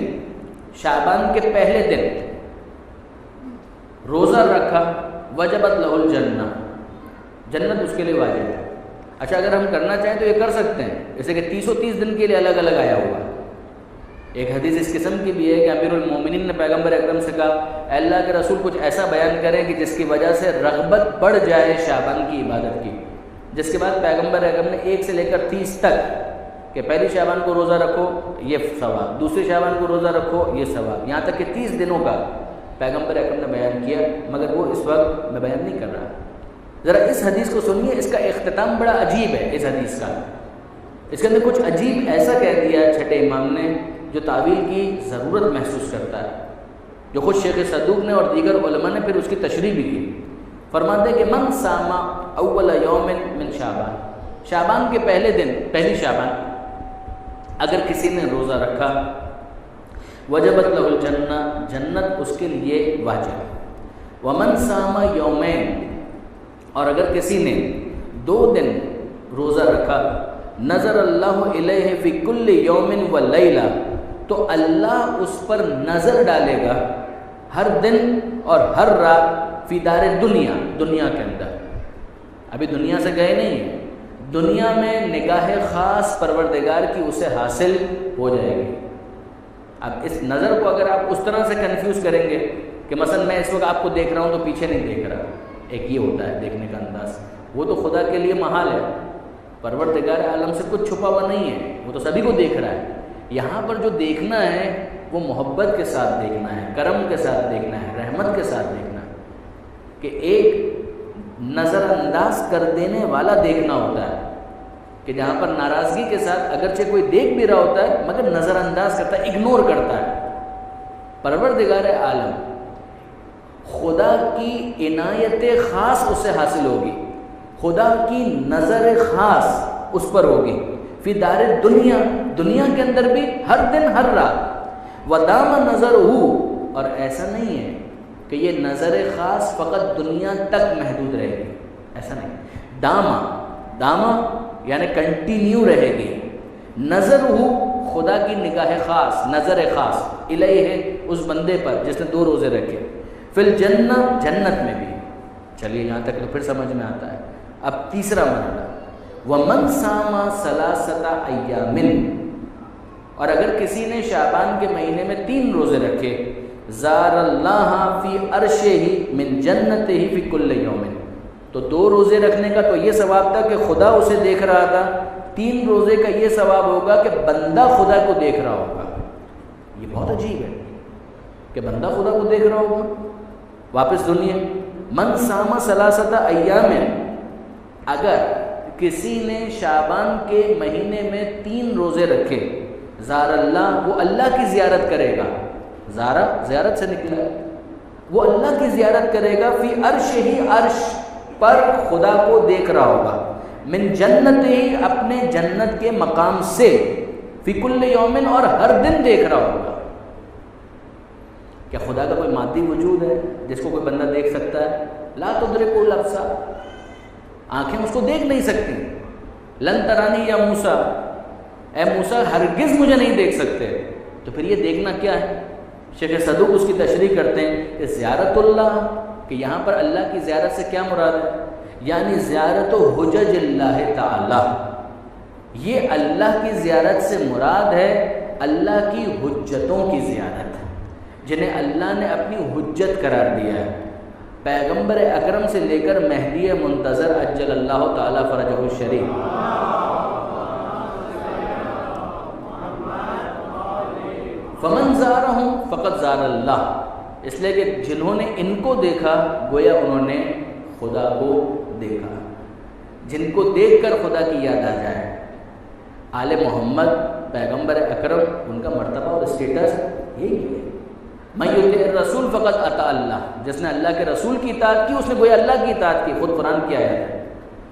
شعبان کے پہلے دن روزہ رکھا، وجبت لہ الجنہ، جنت اس کے لیے واجب ہے۔ اچھا، اگر ہم کرنا چاہیں تو یہ کر سکتے ہیں، جیسے کہ 30 دن کے لیے الگ الگ آیا ہوا ہے۔ ایک حدیث اس قسم کی بھی ہے کہ امیر المومنین نے پیغمبر اکرم سے کہا، اے اللہ کے رسول کچھ ایسا بیان کریں کہ جس کی وجہ سے رغبت بڑھ جائے شعبان کی عبادت کی۔ جس کے بعد پیغمبر اکرم نے 1 سے لے کر 30 تک کہ پہلی شعبان کو روزہ رکھو یہ ثواب، دوسری شعبان کو روزہ رکھو یہ ثواب، یہاں تک کہ 30 دنوں کا پیغمبر اکرم نے بیان کیا، مگر وہ اس وقت میں بیان نہیں کر رہا۔ ذرا اس حدیث کو سنیے، اس کا اختتام بڑا عجیب ہے۔ اس حدیث کا اس کے اندر کچھ عجیب ایسا کہہ دیا چھٹے امام نے جو تعویل کی ضرورت محسوس کرتا ہے، جو خود شیخ صدوق نے اور دیگر علماء نے پھر اس کی تشریح بھی کی۔ فرماتے ہیں کہ من صام اول یوم من شعبان، شعبان کے پہلے دن، پہلی شعبان اگر کسی نے روزہ رکھا، وجبت لہ الجنہ، جنت اس کے لیے واجب۔ ومن صام یومین، اور اگر کسی نے 2 دن روزہ رکھا، نظر اللہ علیہ فی کل یوم و لیلہ، تو اللہ اس پر نظر ڈالے گا ہر دن اور ہر رات، فی دار دنیا، دنیا کے اندر. ابھی دنیا سے گئے نہیں ہیں، دنیا میں نگاہ خاص پروردگار کی اسے حاصل ہو جائے گی. اب اس نظر کو اگر آپ اس طرح سے کنفیوز کریں گے کہ مثلا میں اس وقت آپ کو دیکھ رہا ہوں تو پیچھے نہیں دیکھ رہا، ایک یہ ہوتا ہے دیکھنے کا انداز، وہ تو خدا کے لیے محال ہے. پروردگار عالم سے کچھ چھپا ہوا نہیں ہے، وہ تو سبھی کو دیکھ رہا ہے. یہاں پر جو دیکھنا ہے وہ محبت کے ساتھ دیکھنا ہے، کرم کے ساتھ دیکھنا ہے، رحمت کے ساتھ دیکھنا ہے، کہ ایک نظر انداز کر دینے والا دیکھنا ہوتا ہے، کہ جہاں پر ناراضگی کے ساتھ اگرچہ کوئی دیکھ بھی رہا ہوتا ہے مگر نظر انداز کرتا ہے، اگنور کرتا ہے. پروردگار عالم، خدا کی عنایت خاص اس سے حاصل ہوگی، خدا کی نظر خاص اس پر ہوگی، فی دار دنیا، دنیا کے اندر بھی ہر دن ہر رات. ودام نظر ہو، اور ایسا نہیں ہے کہ یہ نظر خاص فقط دنیا تک محدود رہے گی، ایسا نہیں. داما یعنی کنٹینیو رہے گی. نظر ہو، خدا کی نگاہ خاص، نظر خاص الیہ ہے اس بندے پر جس نے 2 روزے رکھے. فی الجنہ، جنت میں بھی. چلیے یہاں تک تو پھر سمجھ میں آتا ہے. اب تیسرا مرحلہ، ومن صام 3 ایام، اور اگر کسی نے شعبان کے مہینے میں 3 روزے رکھے، زار اللہ فی عرشہ من جنتہ فی کل یوم، تو 2 روزے رکھنے کا تو یہ ثواب تھا کہ خدا اسے دیکھ رہا تھا، 3 روزے کا یہ ثواب ہوگا کہ بندہ خدا کو دیکھ رہا ہوگا. یہ بہت عجیب ہے کہ بندہ خدا کو دیکھ رہا ہوگا. واپس دنیا، من صام 3 ایام، اگر کسی نے شعبان کے مہینے میں 3 روزے رکھے، زار اللہ، وہ اللہ کی زیارت کرے گا. زارہ زیارت سے نکلا ہے، وہ اللہ کی زیارت کرے گا، فی عرش ہی، عرش پر خدا کو دیکھ رہا ہوگا، من جنت ہی، اپنے جنت کے مقام سے، فی کل یومن، اور ہر دن دیکھ رہا ہوگا. کیا خدا کا کوئی مادی وجود ہے جس کو کوئی بندہ دیکھ سکتا ہے؟ لا تدرکہ الابصار، آنکھیں اس کو دیکھ نہیں سکتی. لن ترانی یا موسیٰ، اے موسیٰ ہرگز مجھے نہیں دیکھ سکتے. تو پھر یہ دیکھنا کیا ہے؟ شیخ صدوق اس کی تشریح کرتے ہیں کہ زیارت اللہ، کہ یہاں پر اللہ کی زیارت سے کیا مراد ہے؟ یعنی زیارت حجج اللہ تعالی، یہ اللہ کی زیارت سے مراد ہے اللہ کی حجتوں کی زیارت، جنہیں اللہ نے اپنی حجت قرار دیا ہے. پیغمبر اکرم سے لے کر مہدی منتظر عجل اللہ تعالی فرجہ الشریف، فمن زارہم فقط زار اللہ، اس لیے کہ جنہوں نے ان کو دیکھا گویا انہوں نے خدا کو دیکھا. جن کو دیکھ کر خدا کی یاد آ جائے. آل محمد، پیغمبر اکرم، ان کا مرتبہ اور اسٹیٹس یہی ہے. من یطع الرسول فقط اطاع اللہ، جس نے اللہ کے رسول کی اطاعت کی اس نے گویا اللہ کی اطاعت کی. خود قرآن کی آیت ہے.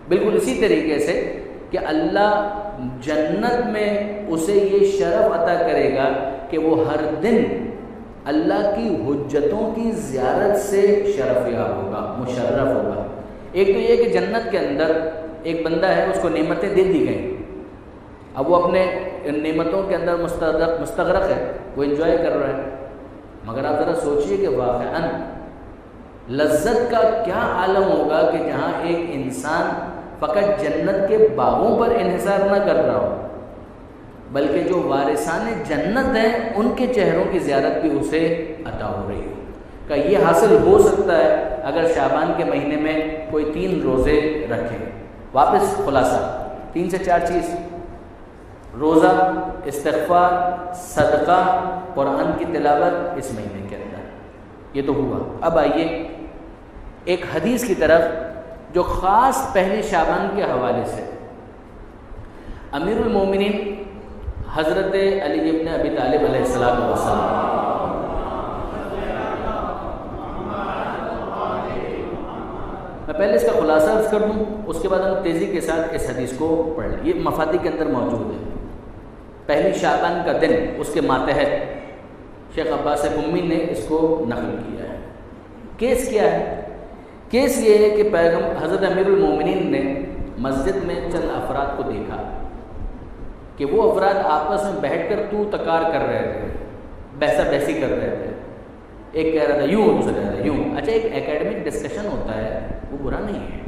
بالکل اسی طریقے سے کہ اللہ جنت میں اسے یہ شرف عطا کرے گا کہ وہ ہر دن اللہ کی حجتوں کی زیارت سے شرف یاب ہوگا، مشرف ہوگا. ایک تو یہ کہ جنت کے اندر ایک بندہ ہے، اس کو نعمتیں دے دی گئیں، اب وہ اپنے نعمتوں کے اندر مستغرق ہے، وہ انجوائے کر رہا ہے. مگر آپ ذرا سوچئے کہ واقعاً لذت کا کیا عالم ہوگا کہ جہاں ایک انسان فقط جنت کے باغوں پر انحصار نہ کر رہا ہو، بلکہ جو وارثان جنت ہیں ان کے چہروں کی زیارت بھی اسے عطا ہو رہی ہے. کہ یہ حاصل ہو سکتا ہے اگر شعبان کے مہینے میں کوئی 3 روزے رکھے. واپس خلاصہ 3 سے 4 چیز: روزہ، استغفار، صدقہ، قرآن کی تلاوت اس مہینے کے اندر. یہ تو ہوا. اب آئیے ایک حدیث کی طرف جو خاص پہلے شعبان کے حوالے سے. امیر المومنین حضرت علی ابن ابی طالب علیہ السلام، میں پہلے اس کا خلاصہ عرض کر دوں، اس کے بعد ہم تیزی کے ساتھ اس حدیث کو پڑھ لیں. یہ مفادی کے اندر موجود ہے. پہلی شعبان کا دن، اس کے ماتحت شیخ عباس قمی نے اس کو نقل کیا ہے کیس کیا ہے؟ کیس یہ ہے کہ حضرت امیر المومنین نے مسجد میں چند افراد کو دیکھا کہ وہ افراد آپس میں بیٹھ کر تو تکار کر رہے تھے، بحثہ بحثی کر رہے تھے. ایک کہہ رہا تھا یوں، دوسرا کہہ رہا تھا یوں. اچھا، ایک اکیڈمک ڈسکشن ہوتا ہے، وہ برا نہیں ہے،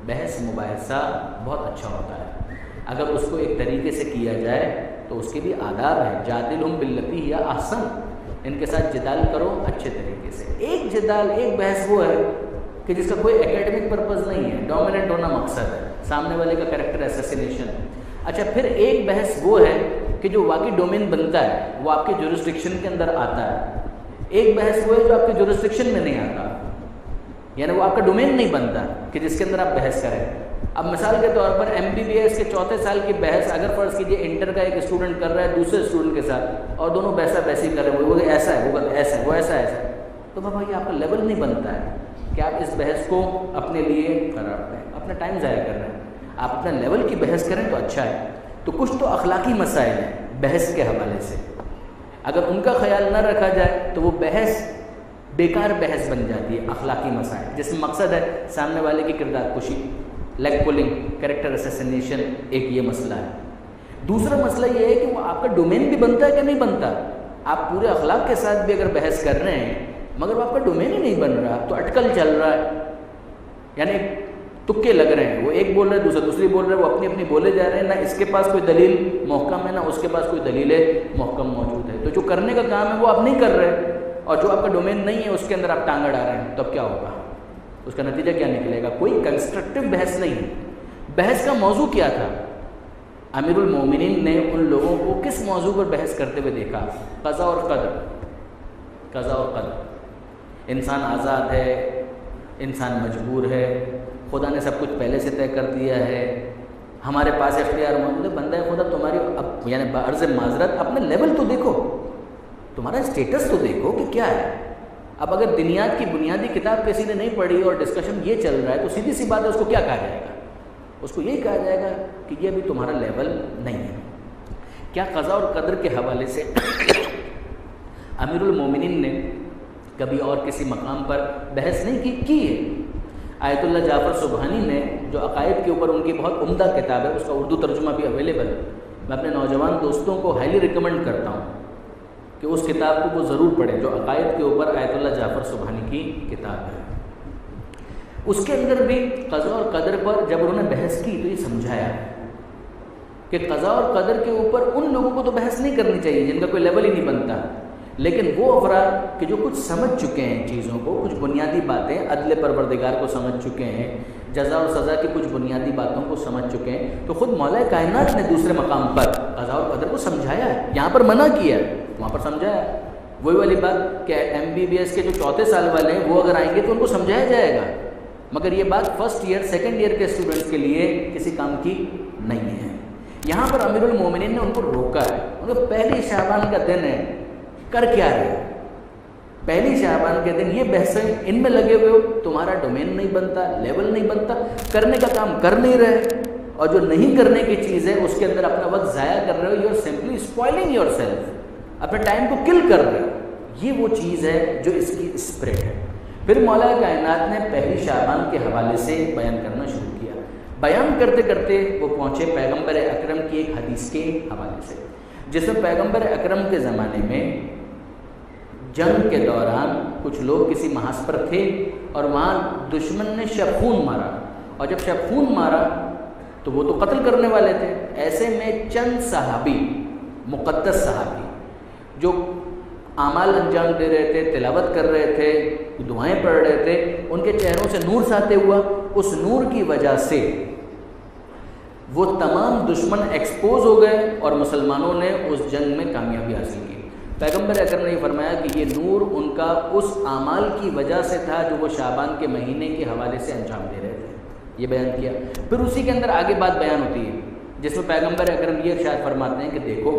بحث مباحثہ بہت اچھا ہوتا ہے اگر اس کو ایک طریقے سے کیا جائے تو اس کے بھی آداب ہیں. جادلہم باللتی ہی احسن، ان کے ساتھ جدال کرو اچھے طریقے سے. ایک جدال، ایک بحث وہ ہے کہ جس کا کوئی اکیڈمک پرپز نہیں ہے، ڈومیننٹ ہونا مقصد ہے، سامنے والے کا کریکٹر اسیسینیشن. اچھا، پھر ایک بحث وہ ہے کہ جو واقعی ڈومین بنتا ہے، وہ آپ کے جورسڈکشن کے اندر آتا ہے. ایک بحث وہ ہے جو آپ کے جورسڈکشن میں نہیں آتا، یعنی وہ آپ کا ڈومین نہیں بنتا کہ جس کے اندر آپ بحث کریں. اب مثال کے طور پر MBBS کے 4 سال کی بحث اگر فرض کیجیے انٹر کا ایک اسٹوڈنٹ کر رہا ہے دوسرے اسٹوڈنٹ کے ساتھ، اور دونوں بحثہ بحثی کر رہے ہیں، وہ ایسا ہے، وہ ایسا ہے، وہ ایسا ہے، تو بابا یہ آپ کا لیول نہیں بنتا ہے کہ آپ اس بحث کو اپنے لیے قرار دیں. اپنا ٹائم ضائع کر رہے ہیں. آپ اپنے لیول کی بحث کریں تو اچھا ہے. تو کچھ تو اخلاقی مسائل ہیں بحث کے حوالے سے، اگر ان کا خیال نہ رکھا جائے تو وہ بحث بیکار بحث بن جاتی ہے. اخلاقی مسائل جس میں مقصد ہے سامنے والے کی کردار کشی، لیگ پولنگ، کریکٹر اسیسینیشن، ایک یہ مسئلہ ہے. دوسرا مسئلہ یہ ہے کہ وہ آپ کا ڈومین بھی بنتا ہے کہ نہیں بنتا. آپ پورے اخلاق کے ساتھ بھی اگر بحث کر رہے ہیں مگر وہ آپ کا ڈومین ہی نہیں بن رہا تو اٹکل چل رہا ہے، یعنی تکے لگ رہے ہیں. وہ ایک بول رہا ہے، دوسرا دوسری بول رہا ہے، وہ اپنی اپنی بولے جا رہے ہیں، نہ اس کے پاس کوئی دلیل محکم ہے نہ اس کے پاس کوئی دلیل محکم موجود ہے. تو جو کرنے کا کام ہے وہ آپ نہیں کر رہے، اور جو آپ کا ڈومین نہیں ہے اس کے اندر آپ ٹانگ اڑا رہے ہیں. تو اب کیا ہوگا؟ اس کا نتیجہ کیا نکلے گا؟ کوئی کنسٹرکٹیو بحث نہیں ہے. بحث کا موضوع کیا تھا؟ امیر المومنین نے ان لوگوں کو کس موضوع پر بحث کرتے ہوئے دیکھا؟ قضا اور قدر. قضا اور قدر. انسان آزاد ہے، انسان مجبور ہے، خدا نے سب کچھ پہلے سے طے کر دیا ہے، ہمارے پاس اختیار موجود ہے. بندہ خدا تمہاری یعنی بعرض معذرت اپنے لیول تو دیکھو، تمہارا اسٹیٹس تو دیکھو کہ کیا ہے. اب اگر دنیات کی بنیادی کتاب کسی نے نہیں پڑھی اور ڈسکشن یہ چل رہا ہے تو سیدھی سی بات ہے، اس کو کیا کہا جائے گا؟ اس کو یہی کہا جائے گا کہ یہ ابھی تمہارا لیول نہیں ہے. کیا قضا اور قدر کے حوالے سے امیر المومنین نے کبھی اور کسی مقام پر بحث نہیں کی ہے؟ آیت اللہ جعفر سبحانی نے جو عقائد کے اوپر ان کی بہت عمدہ کتاب ہے، اس کا اردو ترجمہ بھی اویلیبل ہے. میں اپنے نوجوان دوستوں کو ہائیلی ریکمنڈ کرتا ہوں کہ اس کتاب کو وہ ضرور پڑھیں، جو عقائد کے اوپر آیت اللہ جعفر سبحانی کی کتاب ہے. اس کے اندر بھی قضا اور قدر پر جب انہوں نے بحث کی تو یہ سمجھایا کہ قضا اور قدر کے اوپر ان لوگوں کو تو بحث نہیں کرنی چاہیے جن کا کوئی لیول ہی نہیں بنتا، لیکن وہ افراد کہ جو کچھ سمجھ چکے ہیں چیزوں کو، کچھ بنیادی باتیں عدل پروردگار کو سمجھ چکے ہیں، جزا اور سزا کی کچھ بنیادی باتوں کو سمجھ چکے ہیں، تو خود مولا کائنات نے دوسرے مقام پر قضا اور قدر کو سمجھایا ہے. یہاں پر منع کیا ہے، وہاں پر سمجھایا ہے. وہی والی بات کہ MBBS کے جو 4 سال والے ہیں وہ اگر آئیں گے تو ان کو سمجھایا جائے گا، مگر یہ بات فرسٹ ایئر سیکنڈ ایئر کے اسٹوڈنٹس کے لیے کسی کام کی نہیں ہے. یہاں پر امیر المومنین نے ان کو روکا ہے. ان کو پہلی شعبان کا دن ہے، کر کیا رہے؟ پہلی شعبان کے دن یہ بحثیں ان میں لگے ہوئے ہو، تمہارا ڈومین نہیں بنتا، لیول نہیں بنتا، کرنے کا کام کر نہیں رہے، اور جو نہیں کرنے کی چیز ہے اس کے اندر اپنا وقت ضائع کر رہے ہو. You are simply spoiling yourself, اپنے ٹائم کو کل کر رہے ہو. یہ وہ چیز ہے جو اس کی اسپرٹ ہے. پھر مولا کائنات نے پہلی شعبان کے حوالے سے بیان کرنا شروع کیا. بیان کرتے کرتے وہ پہنچے پیغمبر اکرم کی ایک حدیث کے حوالے سے، جس میں پیغمبر اکرم کے زمانے میں جنگ کے دوران کچھ لوگ کسی محاذ پر تھے اور وہاں دشمن نے شبخون مارا، اور جب شبخون مارا تو وہ تو قتل کرنے والے تھے. ایسے میں چند صحابی، مقدس صحابی جو اعمال انجام دے رہے تھے، تلاوت کر رہے تھے، دعائیں پڑھ رہے تھے، ان کے چہروں سے نور ساطع ہوا. اس نور کی وجہ سے وہ تمام دشمن ایکسپوز ہو گئے اور مسلمانوں نے اس جنگ میں کامیابی حاصل کی. پیغمبر اکرم نے یہ فرمایا کہ یہ نور ان کا اس اعمال کی وجہ سے تھا جو وہ شعبان کے مہینے کے حوالے سے انجام دے رہے تھے. یہ بیان کیا. پھر اسی کے اندر آگے بات بیان ہوتی ہے جس میں پیغمبر اکرم یہ ارشاد فرماتے ہیں کہ دیکھو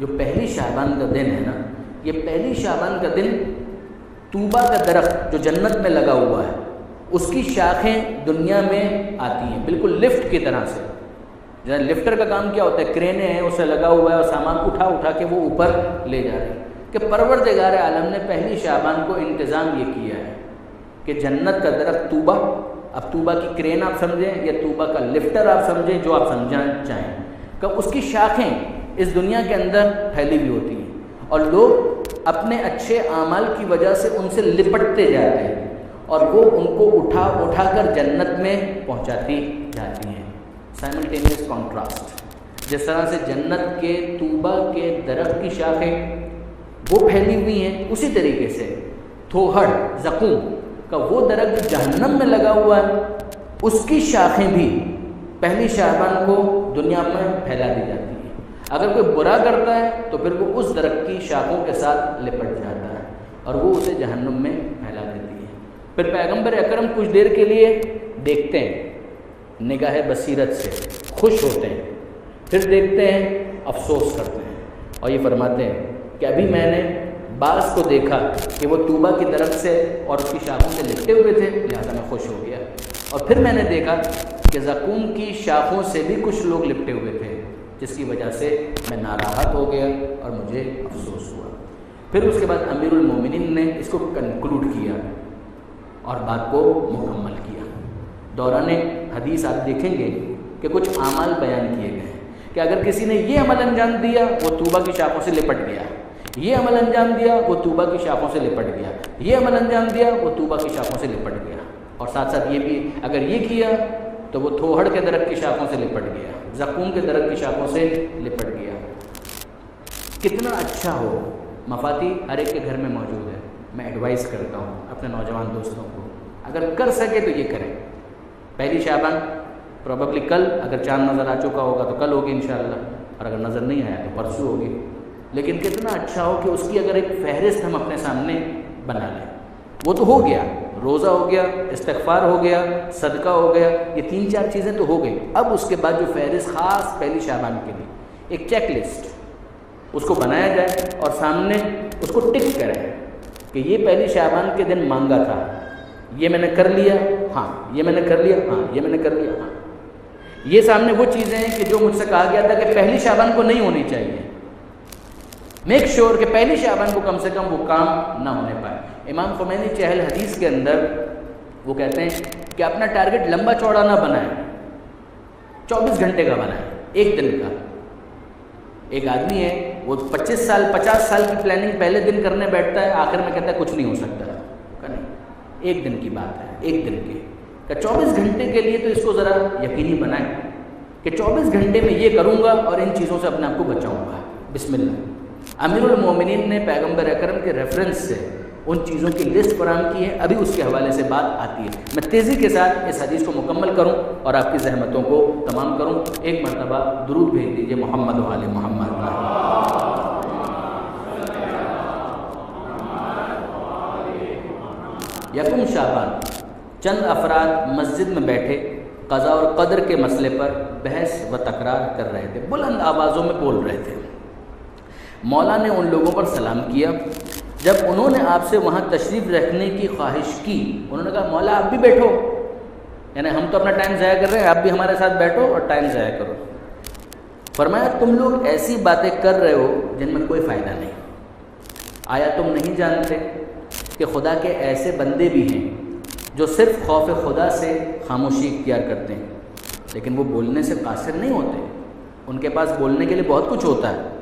جو پہلی شعبان کا دن ہے نا، یہ پہلی شعبان کا دن طوبہ کا درخت جو جنت میں لگا ہوا ہے اس کی شاخیں دنیا میں آتی ہیں بالکل لفٹ کی طرح سے. جہاں لفٹر کا کام کیا ہوتا ہے، کرینے ہیں اسے لگا ہوا ہے اور سامان اٹھا اٹھا کے وہ اوپر لے جا رہے ہیں. کہ پروردگار عالم نے پہلی شعبان کو انتظام یہ کیا ہے کہ جنت کا درخت طوبہ، اب طوبہ کی کرین آپ سمجھیں یا طوبہ کا لفٹر آپ سمجھیں، جو آپ سمجھنا چاہیں، کہ اس کی شاخیں اس دنیا کے اندر پھیلی ہوئی ہوتی ہیں اور لوگ اپنے اچھے اعمال کی وجہ سے ان سے لپٹتے جاتے ہیں اور وہ ان کو اٹھا اٹھا کر جنت میں پہنچاتی جاتی ہیں۔ سائملٹینیس کانٹراسٹ، جس طرح سے جنت کے طوبہ کے درخت کی شاخیں وہ پھیلی ہوئی ہیں، اسی طریقے سے تھوہڑ زقوم کا وہ درخت جو جہنم میں لگا ہوا ہے، اس کی شاخیں بھی پہلی شعبان کو دنیا میں پھیلا دی جاتی ہیں۔ اگر کوئی برا کرتا ہے تو پھر وہ اس درخت کی شاخوں کے ساتھ لپٹ جاتا ہے اور وہ اسے جہنم میں پھیلا دیتی ہے۔ پھر پیغمبر اکرم کچھ دیر کے لیے دیکھتے ہیں، نگاہ بصیرت سے خوش ہوتے ہیں، پھر دیکھتے ہیں، افسوس کرتے ہیں اور یہ فرماتے ہیں کہ ابھی میں نے بعض کو دیکھا کہ وہ طوبہ کی درخت سے اور اس کی شاخوں سے لپٹے ہوئے تھے، لہذا میں خوش ہو گیا، اور پھر میں نے دیکھا کہ زقوم کی شاخوں سے بھی کچھ لوگ لپٹے ہوئے تھے، جس کی وجہ سے میں ناراحت ہو گیا اور مجھے افسوس ہوا۔ پھر اس کے بعد امیر المومنین نے اس کو کنکلوڈ کیا اور بات کو مکمل کیا۔ دوران حدیث آپ دیکھیں گے کہ کچھ اعمال بیان کیے گئے ہیں کہ اگر کسی نے یہ عمل انجام دیا وہ طوبہ کی شاخوں سے لپٹ گیا، یہ عمل انجام دیا وہ طوبہ کی شاخوں سے لپٹ گیا، یہ عمل انجام دیا وہ طوبہ کی شاخوں سے لپٹ گیا، اور ساتھ ساتھ یہ بھی اگر یہ کیا تو وہ تھوہڑ کے درخت کی شاخوں سے لپٹ گیا، زقوم کے درخت کی شاخوں سے لپٹ گیا۔ کتنا اچھا ہو، مفاتی ہر ایک کے گھر میں موجود ہے۔ میں ایڈوائز کرتا ہوں اپنے نوجوان دوستوں کو، اگر کر سکے تو یہ کریں۔ پہلی شعبان پروبیبلی کل، اگر چاند نظر آ چکا ہوگا تو کل ہوگی انشاءاللہ، اور اگر نظر نہیں آیا تو پرسوں ہوگی، لیکن کتنا اچھا ہو کہ اس کی اگر ایک فہرست ہم اپنے سامنے بنا لیں۔ وہ تو ہو گیا، روزہ ہو گیا، استغفار ہو گیا، صدقہ ہو گیا، یہ 3-4 چیزیں تو ہو گئی۔ اب اس کے بعد جو فہرست خاص پہلی شعبان کے لیے ایک چیک لسٹ اس کو بنایا جائے اور سامنے اس کو ٹک کریں کہ یہ پہلی شعبان کے دن مانگا تھا، یہ میں نے کر لیا، ہاں یہ میں نے کر لیا، ہاں یہ میں نے کر لیا، ہاں۔ یہ سامنے وہ چیزیں ہیں کہ جو مجھ سے کہا گیا تھا کہ پہلی شعبان کو نہیں ہونی چاہیے۔ میک شور کہ پہلی شعبان کو کم سے کم وہ کام نہ ہونے پائے۔ امام خمینی چہل حدیث کے اندر وہ کہتے ہیں کہ اپنا ٹارگٹ لمبا چوڑا نہ بنائیں، 24 گھنٹے کا بنائیں، ایک دن کا۔ ایک آدمی ہے وہ 25 سال 50 سال کی پلاننگ پہلے دن کرنے بیٹھتا ہے، آخر میں کہتا ہے کچھ نہیں ہو سکتا، کہ نہیں، ایک دن کی بات ہے، ایک دن کی کہ 24 گھنٹے کے لیے تو اس کو ذرا یقینی بنائیں کہ 24 گھنٹے میں یہ کروں گا اور ان چیزوں سے اپنے آپ کو بچاؤں گا۔ بسم اللہ۔ امیر المومنین نے پیغمبر اکرم کے ریفرنس سے ان چیزوں کی لسٹ فراہم کی ہے، ابھی اس کے حوالے سے بات آتی ہے۔ میں تیزی کے ساتھ اس حدیث کو مکمل کروں اور آپ کی زحمتوں کو تمام کروں۔ ایک مرتبہ درود بھیج دیجیے محمد و آل محمد۔ یکم شعبان چند افراد مسجد میں بیٹھے قضاء اور قدر کے مسئلے پر بحث و تکرار کر رہے تھے، بلند آوازوں میں بول رہے تھے۔ مولا نے ان لوگوں پر سلام کیا۔ جب انہوں نے آپ سے وہاں تشریف رکھنے کی خواہش کی، انہوں نے کہا مولا آپ بھی بیٹھو، یعنی ہم تو اپنا ٹائم ضائع کر رہے ہیں، آپ بھی ہمارے ساتھ بیٹھو اور ٹائم ضائع کرو۔ فرمایا تم لوگ ایسی باتیں کر رہے ہو جن میں کوئی فائدہ نہیں۔ آیا تم نہیں جانتے کہ خدا کے ایسے بندے بھی ہیں جو صرف خوف خدا سے خاموشی اختیار کرتے ہیں، لیکن وہ بولنے سے قاصر نہیں ہوتے، ان کے پاس بولنے کے لیے بہت کچھ ہوتا ہے۔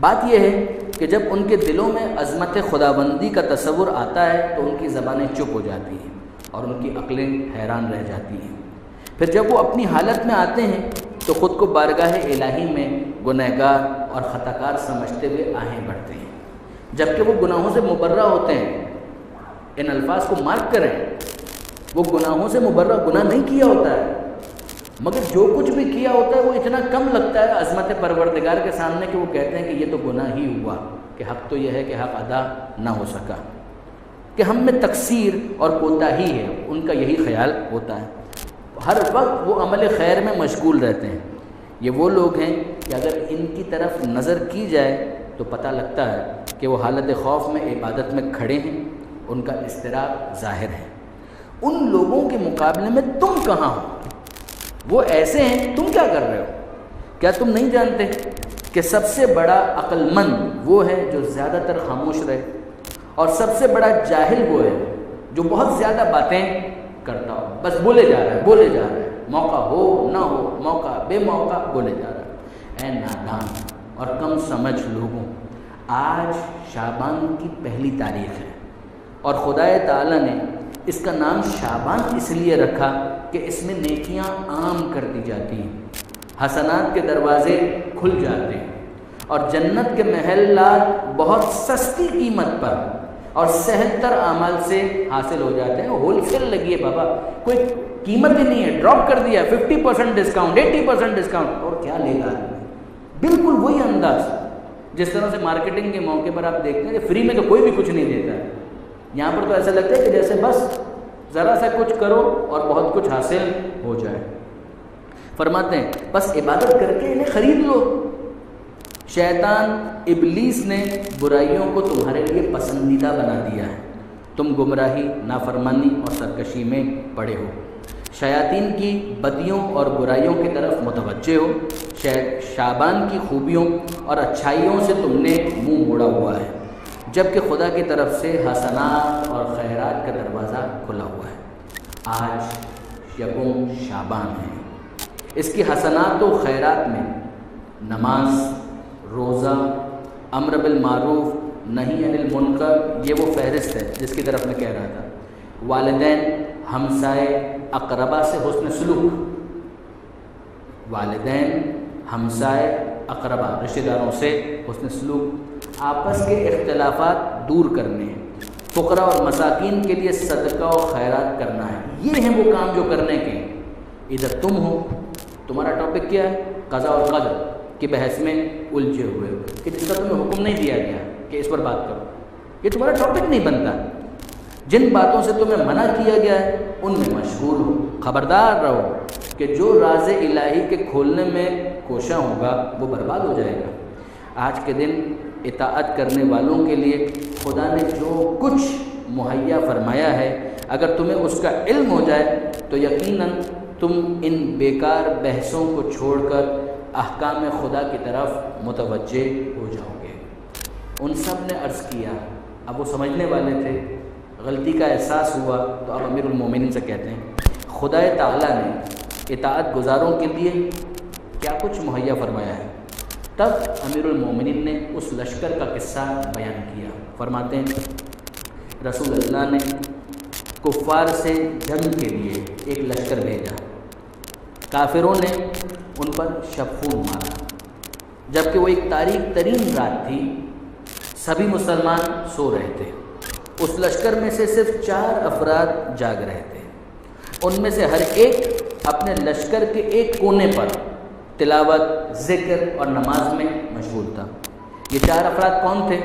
بات یہ ہے کہ جب ان کے دلوں میں عظمت خداوندی کا تصور آتا ہے تو ان کی زبانیں چپ ہو جاتی ہیں اور ان کی عقلیں حیران رہ جاتی ہیں۔ پھر جب وہ اپنی حالت میں آتے ہیں تو خود کو بارگاہ الہی میں گنہگار اور خطا کار سمجھتے ہوئے آہیں بڑھتے ہیں، جبکہ وہ گناہوں سے مبرہ ہوتے ہیں۔ ان الفاظ کو مارک کریں، وہ گناہوں سے مبرہ، گناہ نہیں کیا ہوتا ہے، مگر جو کچھ بھی کیا ہوتا ہے وہ اتنا کم لگتا ہے عظمت پروردگار کے سامنے کہ وہ کہتے ہیں کہ یہ تو گناہ ہی ہوا، کہ حق تو یہ ہے کہ حق ادا نہ ہو سکا، کہ ہم میں تقصیر اور کوتاہی ہے، ان کا یہی خیال ہوتا ہے۔ ہر وقت وہ عمل خیر میں مشغول رہتے ہیں۔ یہ وہ لوگ ہیں کہ اگر ان کی طرف نظر کی جائے تو پتہ لگتا ہے کہ وہ حالت خوف میں عبادت میں کھڑے ہیں، ان کا اضطراب ظاہر ہے۔ ان لوگوں کے مقابلے میں تم کہاں ہو؟ وہ ایسے ہیں، تم کیا کر رہے ہو؟ کیا تم نہیں جانتے کہ سب سے بڑا عقل مند وہ ہے جو زیادہ تر خاموش رہے، اور سب سے بڑا جاہل وہ ہے جو بہت زیادہ باتیں کرتا ہو، بس بولے جا رہا ہے، موقع ہو نہ ہو، موقع بے موقع بولے جا رہا ہے۔ اے نادان اور کم سمجھ لوگوں، آج شعبان کی پہلی تاریخ ہے اور خدا تعالیٰ نے اس کا نام شعبان اس لیے رکھا کہ اس میں نیکیاں عام کر دی جاتی ہیں، حسنات کے دروازے کھل جاتے ہیں اور جنت کے محلات بہت سستی قیمت پر اور سہل تر اعمال سے حاصل ہو جاتے ہیں۔ ہول سیل لگی ہے بابا، کوئی قیمت ہی نہیں ہے، ڈراپ کر دیا 50% ڈسکاؤنٹ، 80% ڈسکاؤنٹ، اور کیا لے گا؟ بالکل وہی انداز جس طرح سے مارکیٹنگ کے موقع پر آپ دیکھتے ہیں کہ فری میں تو کوئی بھی کچھ نہیں دیتا ہے، یہاں پر تو ایسا لگتا ہے کہ جیسے بس ذرا سا کچھ کرو اور بہت کچھ حاصل ہو جائے۔ فرماتے ہیں بس عبادت کر کے انہیں خرید لو۔ شیطان ابلیس نے برائیوں کو تمہارے لیے پسندیدہ بنا دیا ہے، تم گمراہی، نافرمانی اور سرکشی میں پڑے ہو، شیاطین کی بدیوں اور برائیوں کی طرف متوجہ ہو، شعبان کی خوبیوں اور اچھائیوں سے تم نے منہ موڑا ہوا ہے، جبکہ خدا کی طرف سے حسنات اور خیرات کا دروازہ کھلا ہوا ہے۔ آج یکم شعبان ہے، اس کی حسنات و خیرات میں نماز، روزہ، امر بالمعروف، نہی عن المنکر، یہ وہ فہرست ہے جس کی طرف میں کہہ رہا تھا، والدین، ہمسائے، اقربا سے حسن سلوک، والدین، ہمسائے، اقربا، رشتہ داروں سے حسن سلوک، آپس کے اختلافات دور کرنے، فقراء اور مساکین کے لیے صدقہ و خیرات کرنا ہے، یہ ہیں وہ کام جو کرنے کے۔ ادھر تم ہو، تمہارا ٹاپک کیا ہے؟ قضاء اور قدر کی بحث میں الجھے ہوئے ہو کہ جس کا تمہیں حکم نہیں دیا گیا کہ اس پر بات کرو، یہ تمہارا ٹاپک نہیں بنتا۔ جن باتوں سے تمہیں منع کیا گیا ہے ان میں مشغول ہو، خبردار رہو کہ جو راز الہی کے کھولنے میں کوشاں ہوگا وہ برباد ہو جائے گا۔ آج کے دن اطاعت کرنے والوں کے لیے خدا نے جو کچھ مہیا فرمایا ہے، اگر تمہیں اس کا علم ہو جائے تو یقیناً تم ان بیکار بحثوں کو چھوڑ کر احکام خدا کی طرف متوجہ ہو جاؤ گے۔ ان سب نے عرض کیا، اب وہ سمجھنے والے تھے، غلطی کا احساس ہوا تو اب امیر المومنین سے کہتے ہیں خدا تعالیٰ نے اطاعت گزاروں کے لیے کیا کچھ مہیا فرمایا ہے۔ تب امیر المومنین نے اس لشکر کا قصہ بیان کیا۔ فرماتے ہیں رسول اللہ نے کفار سے جنگ کے لیے ایک لشکر بھیجا، کافروں نے ان پر شبخون مارا، جبکہ وہ ایک تاریک ترین رات تھی، سبھی مسلمان سو رہے تھے۔ اس لشکر میں سے صرف 4 افراد جاگ رہے تھے، ان میں سے ہر ایک اپنے لشکر کے ایک کونے پر تلاوت، ذکر اور نماز میں مشغول تھا۔ یہ 4 افراد کون تھے؟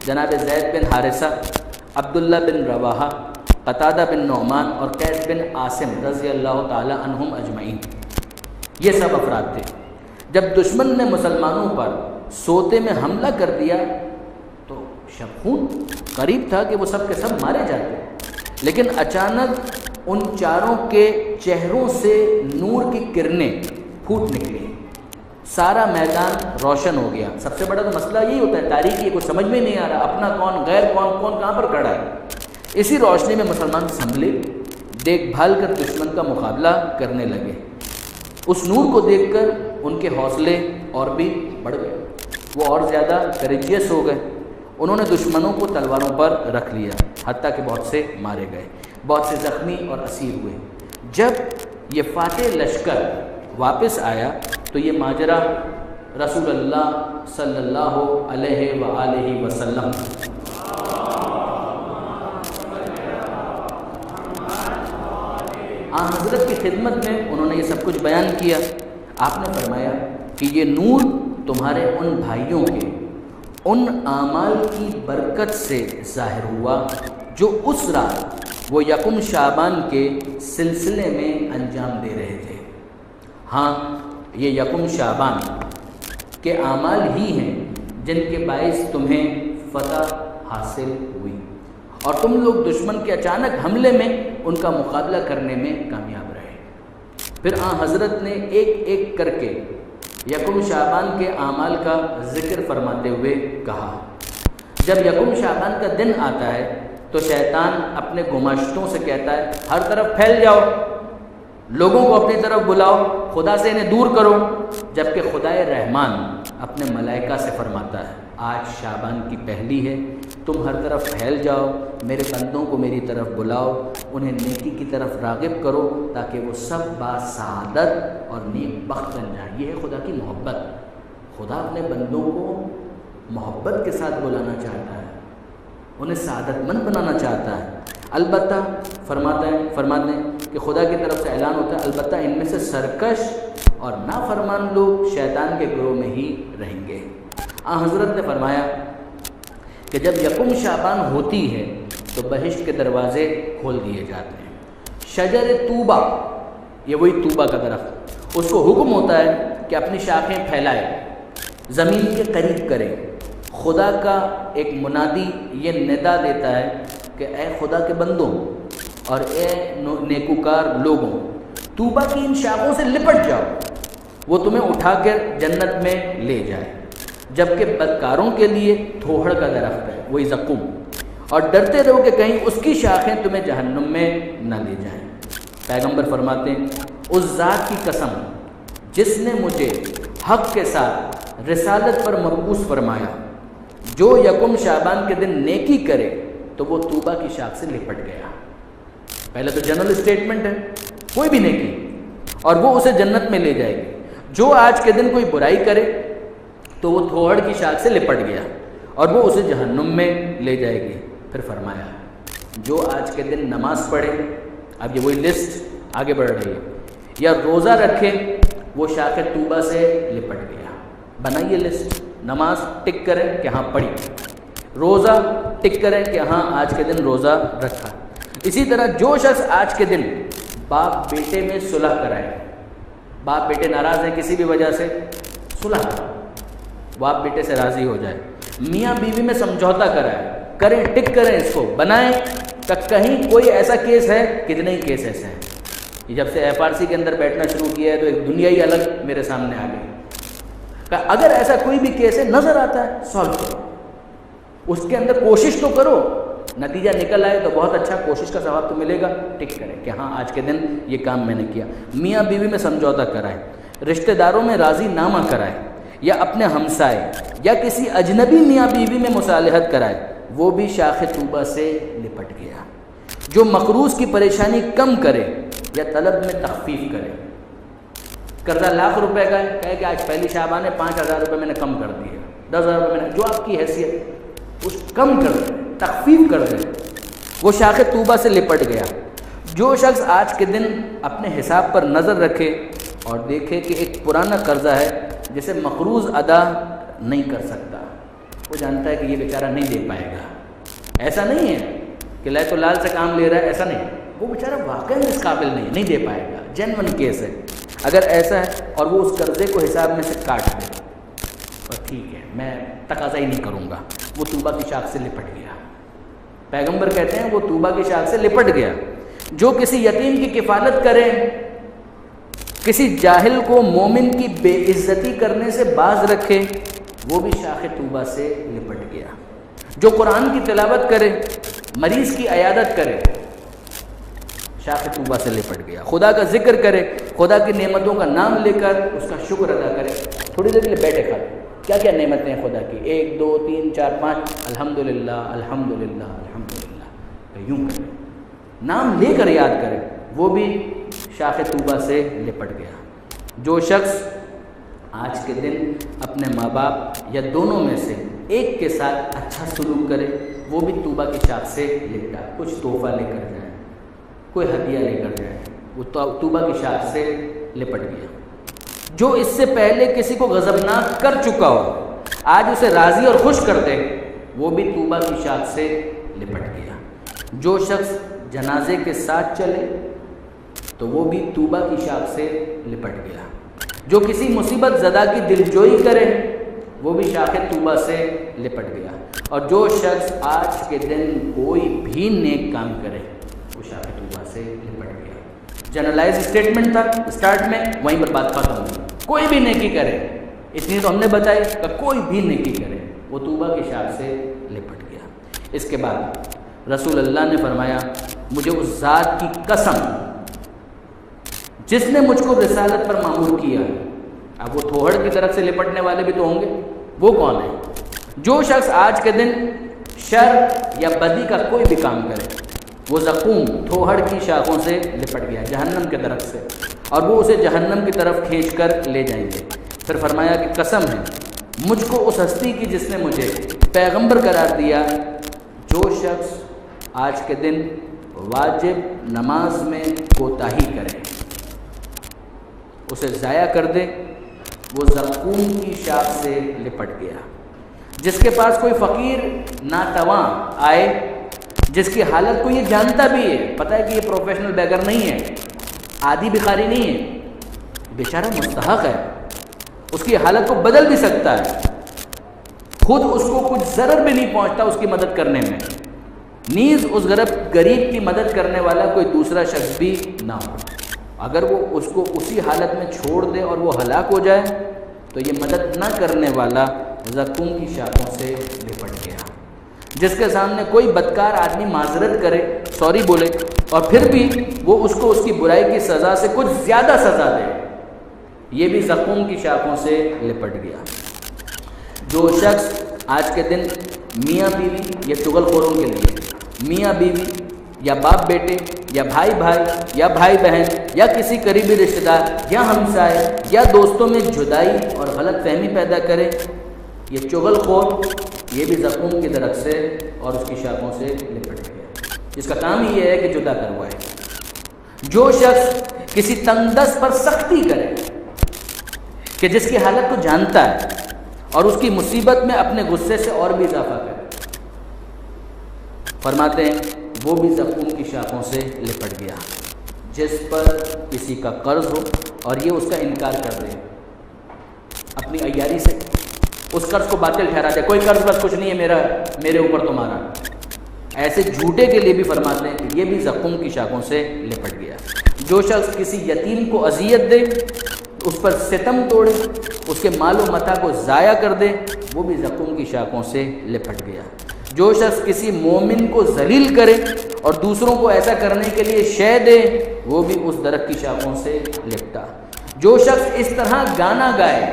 جناب زید بن حارثہ، عبداللہ بن رواحہ، قتادہ بن نعمان اور قیس بن عاصم رضی اللہ تعالی عنہم اجمعین۔ یہ سب افراد تھے۔ جب دشمن نے مسلمانوں پر سوتے میں حملہ کر دیا تو شبخون قریب تھا کہ وہ سب کے سب مارے جاتے، لیکن اچانک ان 4 کے چہروں سے نور کی کرنیں پھوٹ نکلی، سارا میدان روشن ہو گیا۔ سب سے بڑا تو مسئلہ یہی ہوتا ہے تاریکی، کوئی سمجھ میں نہیں آ رہا اپنا کون، غیر کون، کون کہاں پر کھڑا ہے۔ اسی روشنی میں مسلمان سنبھلے، دیکھ بھال کر دشمن کا مقابلہ کرنے لگے۔ اس نور کو دیکھ کر ان کے حوصلے اور بھی بڑھ گئے، وہ اور زیادہ کریجیس ہو گئے۔ انہوں نے دشمنوں کو تلواروں پر رکھ لیا، حتیٰ کہ بہت سے مارے گئے، بہت سے زخمی اور اسیر ہوئے۔ جب یہ فاتح لشکر واپس آیا تو یہ ماجرا رسول اللہ صلی اللہ علیہ وآلہ وسلم حضرت کی خدمت میں انہوں نے یہ سب کچھ بیان کیا۔ آپ نے فرمایا کہ یہ نور تمہارے ان بھائیوں کے ان اعمال کی برکت سے ظاہر ہوا جو اس رات وہ یکم شعبان کے سلسلے میں انجام دے رہے تھے۔ ہاں، یہ یکم شعبان کے اعمال ہی ہیں جن کے باعث تمہیں فتح حاصل ہوئی اور تم لوگ دشمن کے اچانک حملے میں ان کا مقابلہ کرنے میں کامیاب رہے۔ پھر حضرت نے ایک ایک کر کے یکم شعبان کے اعمال کا ذکر فرماتے ہوئے کہا، جب یکم شعبان کا دن آتا ہے تو شیطان اپنے گماشتوں سے کہتا ہے ہر طرف پھیل جاؤ، لوگوں کو اپنی طرف بلاؤ، خدا سے انہیں دور کرو، جبکہ خدائے رحمان اپنے ملائکہ سے فرماتا ہے آج شعبان کی پہلی ہے، تم ہر طرف پھیل جاؤ، میرے بندوں کو میری طرف بلاؤ، انہیں نیکی کی طرف راغب کرو تاکہ وہ سب باسعادت اور نیک بخت بن جائیں۔ یہ ہے خدا کی محبت۔ خدا اپنے بندوں کو محبت کے ساتھ بلانا چاہتا ہے، انہیں سعادت مند بنانا چاہتا ہے۔ البتہ فرماتے ہیں کہ خدا کی طرف سے اعلان ہوتا ہے البتہ ان میں سے سرکش اور نافرمان لوگ شیطان کے گروہ میں ہی رہیں گے۔ حضرت نے فرمایا کہ جب یکم شعبان ہوتی ہے تو بہشت کے دروازے کھول دیے جاتے ہیں۔ شجر طوبہ، یہ وہی طوبہ کا درخت، اس کو حکم ہوتا ہے کہ اپنی شاخیں پھیلائے، زمین کے قریب کرے۔ خدا کا ایک منادی یہ ندا دیتا ہے کہ اے خدا کے بندوں اور اے نیکوکار لوگوں، طوبہ کی ان شاخوں سے لپٹ جاؤ، وہ تمہیں اٹھا کر جنت میں لے جائے، جبکہ بدکاروں کے لیے تھوہڑ کا درخت ہے، وہی زقوم، اور ڈرتے رہو کہ کہیں اس کی شاخیں تمہیں جہنم میں نہ لے جائیں۔ پیغمبر فرماتے ہیں اس ذات کی قسم جس نے مجھے حق کے ساتھ رسالت پر مبعوث فرمایا، جو یکم شعبان کے دن نیکی کرے تو وہ طوبہ کی شاخ سے لپٹ گیا۔ پہلے تو جنرل اسٹیٹمنٹ ہے، کوئی بھی نیکی اور وہ اسے جنت میں لے جائے گی۔ جو آج کے دن کوئی برائی کرے تو وہ تھوہڑ کی شاخ سے لپٹ گیا اور وہ اسے جہنم میں لے جائے گی۔ پھر فرمایا جو آج کے دن نماز پڑھے، اب یہ وہی لسٹ آگے بڑھ رہی ہے، یا روزہ رکھے وہ شاخ طوبہ سے لپٹ گیا۔ بنائیے لسٹ، نماز ٹک کریں کہ ہاں پڑھی، روزہ ٹک کریں کہ ہاں آج کے دن روزہ رکھا۔ اسی طرح جو شخص آج کے دن باپ بیٹے میں صلح کرائے، باپ بیٹے ناراض ہیں کسی بھی وجہ سے، صلح باپ بیٹے سے راضی ہو جائے، میاں بیوی میں سمجھوتا کرائے، کریں ٹک کریں اس کو، بنائیں کہ کہیں کوئی ایسا کیس ہے، کتنے ہی کیس ایسے ہیں۔ یہ جب سے FRC کے اندر بیٹھنا شروع کیا ہے تو ایک دنیا ہی الگ میرے سامنے آ گئی کہ اگر ایسا کوئی بھی کیس ہے نظر آتا ہے سالو کرو، اس کے اندر کوشش تو کرو، نتیجہ نکل آئے تو بہت اچھا، کوشش کا ثواب تو ملے گا، ٹک کریں کہ ہاں آج کے دن یہ کام میں نے کیا۔ میاں بیوی میں سمجھوتا کرائے، رشتہ داروں میں راضی نامہ کرائے، یا اپنے ہمسائے یا کسی اجنبی میاں بیوی میں مصالحت کرائے، وہ بھی شاخ طوبہ سے لپٹ گیا۔ جو مقروض کی پریشانی کم کرے یا طلب میں تخفیف کرے، قرضہ ₹1,00,000 کا ہے، کہے کہ آج پہلی شعبان ہے، 5,000 روپے میں نے کم کر دیے، 10,000 روپے میں نے، جو آپ کی حیثیت اس کم کر دیں، تخفیف کر دیں، وہ شاخ طوبہ سے لپٹ گیا۔ جو شخص آج کے دن اپنے حساب پر نظر رکھے اور دیکھے کہ ایک پرانا قرضہ ہے جسے مقروض ادا نہیں کر سکتا، وہ جانتا ہے کہ یہ بیچارہ نہیں دے پائے گا، ایسا نہیں ہے کہ لے تو لال سے کام لے رہا ہے، ایسا نہیں، وہ بیچارہ واقعی اس قابل نہیں دے پائے گا، جینون کیس ہے۔ اگر ایسا ہے اور وہ اس قرضے کو حساب میں سے کاٹ دے اور ٹھیک ہے میں تقاضا ہی نہیں کروں گا، وہ طوبہ کی شاخ سے لپٹ گیا۔ پیغمبر کہتے ہیں وہ طوبہ کی شاخ سے لپٹ گیا۔ جو کسی یتیم کی کفالت کرے، کسی جاہل کو مومن کی بے عزتی کرنے سے باز رکھے، وہ بھی شاخ طوبہ سے لپٹ گیا۔ جو قرآن کی تلاوت کرے، مریض کی عیادت کرے، شاخ طوبہ سے لپٹ گیا۔ خدا کا ذکر کرے، خدا کی نعمتوں کا نام لے کر اس کا شکر ادا کرے، تھوڑی دیر کے لیے بیٹھے کھڑے، کیا کیا نعمتیں ہیں خدا کی، 1 2 3 4 5 الحمدللہ الحمدللہ الحمدللہ، یوں کرے، نام لے کر یاد کرے، وہ بھی شاخ طوبہ سے لپٹ گیا۔ جو شخص آج کے دن اپنے ماں باپ یا دونوں میں سے ایک کے ساتھ اچھا سلوک کرے، وہ بھی طوبہ کی شاخ سے لپٹا، کچھ تحفہ لے کر جائے، کوئی ہدیہ لے کر جائے، وہ طوبہ کی شاخ سے لپٹ گیا۔ جو اس سے پہلے کسی کو غضبناک کر چکا ہو، آج اسے راضی اور خوش کر دے، وہ بھی طوبہ کی شاخ سے لپٹ گیا۔ جو شخص جنازے کے ساتھ چلے تو وہ بھی طوبہ کی شاخ سے لپٹ گیا۔ جو کسی مصیبت زدہ کی دلجوئی کرے، وہ بھی شاخ طوبہ سے لپٹ گیا۔ اور جو شخص آج کے دن کوئی بھی نیک کام کرے، وہ شاخ طوبہ سے لپٹ گیا۔ جنرلائز اسٹیٹمنٹ تھا اسٹارٹ میں، وہیں پر بات ختم ہوئی۔ کوئی بھی نیکی کرے، اس لیے تو ہم نے بتایا کہ کوئی بھی نیکی کرے، وہ طوبہ کی شاخ سے لپٹ گیا۔ اس کے بعد رسول اللہ نے فرمایا مجھے اس ذات کی قسم جس نے مجھ کو رسالت پر مامور کیا. اب وہ تھوہڑ کی طرف سے لپٹنے والے بھی تو ہوں گے. وہ کون ہے؟ جو شخص آج کے دن شر یا بدی کا کوئی بھی کام کرے، وہ زقوم تھوہڑ کی شاخوں سے لپٹ گیا، جہنم کے درخت سے، اور وہ اسے جہنم کی طرف کھینچ کر لے جائیں گے. پھر فرمایا کہ قسم ہے مجھ کو اس ہستی کی جس نے مجھے پیغمبر قرار دیا، جو شخص آج کے دن واجب نماز میں کوتاہی کرے، اسے ضائع کر دے، وہ زقوم کی شاخ سے لپٹ گیا. جس کے پاس کوئی فقیر ناتواں آئے، جس کی حالت کو یہ جانتا بھی ہے، پتہ ہے کہ یہ پروفیشنل بیگر نہیں ہے، عادی بخاری نہیں ہے، بیچارہ مستحق ہے، اس کی حالت کو بدل بھی سکتا ہے، خود اس کو کچھ ضرر بھی نہیں پہنچتا اس کی مدد کرنے میں، نیز اس غریب کی مدد کرنے والا کوئی دوسرا شخص بھی نہ ہو. اگر وہ اس کو اسی حالت میں چھوڑ دے اور وہ ہلاک ہو جائے تو یہ مدد نہ کرنے والا زقوم کی شاخوں سے لپٹ گیا. جس کے سامنے کوئی بدکار آدمی معذرت کرے، سوری بولے، اور پھر بھی وہ اس کو اس کی برائی کی سزا سے کچھ زیادہ سزا دے، یہ بھی زقوم کی شاخوں سے لپٹ گیا. جو شخص آج کے دن میاں بیوی یا چغل خوروں کے لیے میاں بیوی یا باپ بیٹے یا بھائی بھائی یا بھائی بہن یا کسی قریبی رشتہ دار یا ہمسائے یا دوستوں میں جدائی اور غلط فہمی پیدا کرے، یہ چغل خور یہ بھی زقوم کی درخت سے اور اس کی شاخوں سے لپٹ گیا، جس کا کام ہی یہ ہے کہ جدا کروائے. جو شخص کسی تنگ دست پر سختی کرے کہ جس کی حالت کو جانتا ہے اور اس کی مصیبت میں اپنے غصے سے اور بھی اضافہ کرے، فرماتے ہیں وہ بھی زقوم کی شاخوں سے لپٹ گیا. جس پر کسی کا قرض ہو اور یہ اس کا انکار کر دے، اپنی عیاری سے اس قرض کو باطل ٹھہرا دے، کوئی قرض بس کچھ نہیں ہے میرا، میرے اوپر تمہارا، ایسے جھوٹے کے لیے بھی فرماتے ہیں کہ یہ بھی زقوم کی شاخوں سے لپٹ گیا. جو شخص کسی یتیم کو اذیت دے، اس پر ستم توڑے، اس کے مال و متاع کو ضائع کر دے، وہ بھی زقوم کی شاخوں سے لپٹ گیا. جو شخص کسی مومن کو ذلیل کرے اور دوسروں کو ایسا کرنے کے لیے شے دے، وہ بھی اس درخت کی شاخوں سے لپٹا. جو شخص اس طرح گانا گائے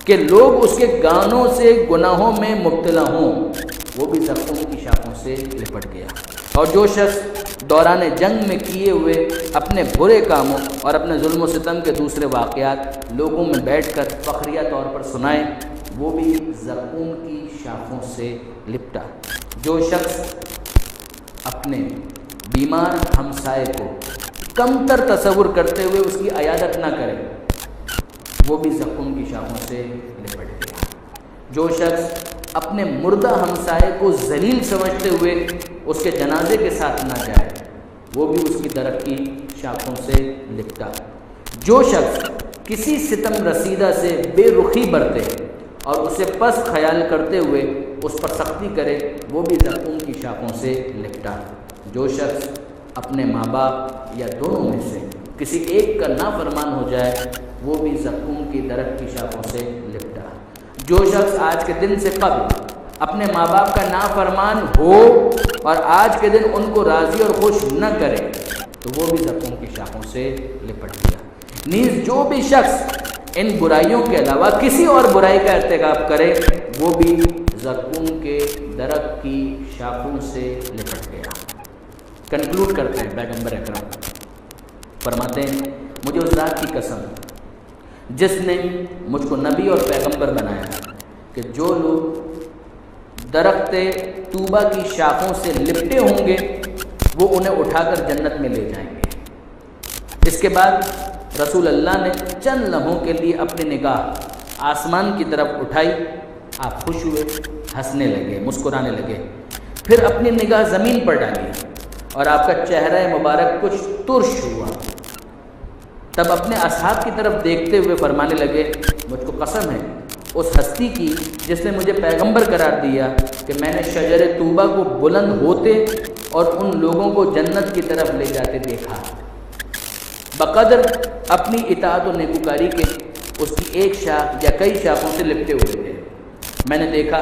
کہ لوگ اس کے گانوں سے گناہوں میں مبتلا ہوں، وہ بھی زقوم کی شاخوں سے لپٹ گیا. اور جو شخص دوران جنگ میں کیے ہوئے اپنے برے کاموں اور اپنے ظلم و ستم کے دوسرے واقعات لوگوں میں بیٹھ کر فخریہ طور پر سنائے، وہ بھی زقوم کی شاخوں سے لپٹا. جو شخص اپنے بیمار ہمسائے کو کم تر تصور کرتے ہوئے اس کی عیادت نہ کرے، وہ بھی زقوم کی شاخوں سے لپٹ گیا. جو شخص اپنے مردہ ہمسائے کو ذلیل سمجھتے ہوئے اس کے جنازے کے ساتھ نہ جائے، وہ بھی اس کی درخت کی شاخوں سے لپٹا. جو شخص کسی ستم رسیدہ سے بے رخی برتے اور اسے پست خیال کرتے ہوئے اس پر سختی کرے، وہ بھی زقوم کی شاخوں سے لپٹا. جو شخص اپنے ماں باپ یا دونوں میں سے کسی ایک کا نافرمان ہو جائے، وہ بھی زقوم کی درخت کی شاخوں سے لپٹا. جو شخص آج کے دن سے قبل اپنے ماں باپ کا نافرمان ہو اور آج کے دن ان کو راضی اور خوش نہ کرے، تو وہ بھی زقوم کی شاخوں سے لپٹ گیا. نیز جو بھی شخص ان برائیوں کے علاوہ کسی اور برائی کا ارتکاب کرے، وہ بھی زقوم کے درخت کی شاخوں سے لپٹ گیا. کنکلوڈ کرتے ہیں پیغمبر اکرم فرماتے ہیں مجھے اس ذات کی قسم جس نے مجھ کو نبی اور پیغمبر بنایا کہ جو لوگ درخت طوبہ کی شاخوں سے لپٹے ہوں گے وہ انہیں اٹھا کر جنت میں لے جائیں گے. اس کے بعد رسول اللہ نے چند لمحوں کے لیے اپنی نگاہ آسمان کی طرف اٹھائی. آپ خوش ہوئے، ہنسنے لگے، مسکرانے لگے. پھر اپنی نگاہ زمین پر ڈالی اور آپ کا چہرہ مبارک کچھ ترش ہوا. تب اپنے اصحاب کی طرف دیکھتے ہوئے فرمانے لگے مجھ کو قسم ہے اس ہستی کی جس نے مجھے پیغمبر قرار دیا کہ میں نے شجر طوبہ کو بلند ہوتے اور ان لوگوں کو جنت کی طرف لے جاتے دیکھا. بقدر اپنی اطاعت و نیکوکاری کے اس کی ایک شاخ یا کئی شاخوں سے لپٹے ہوئے تھے. میں نے دیکھا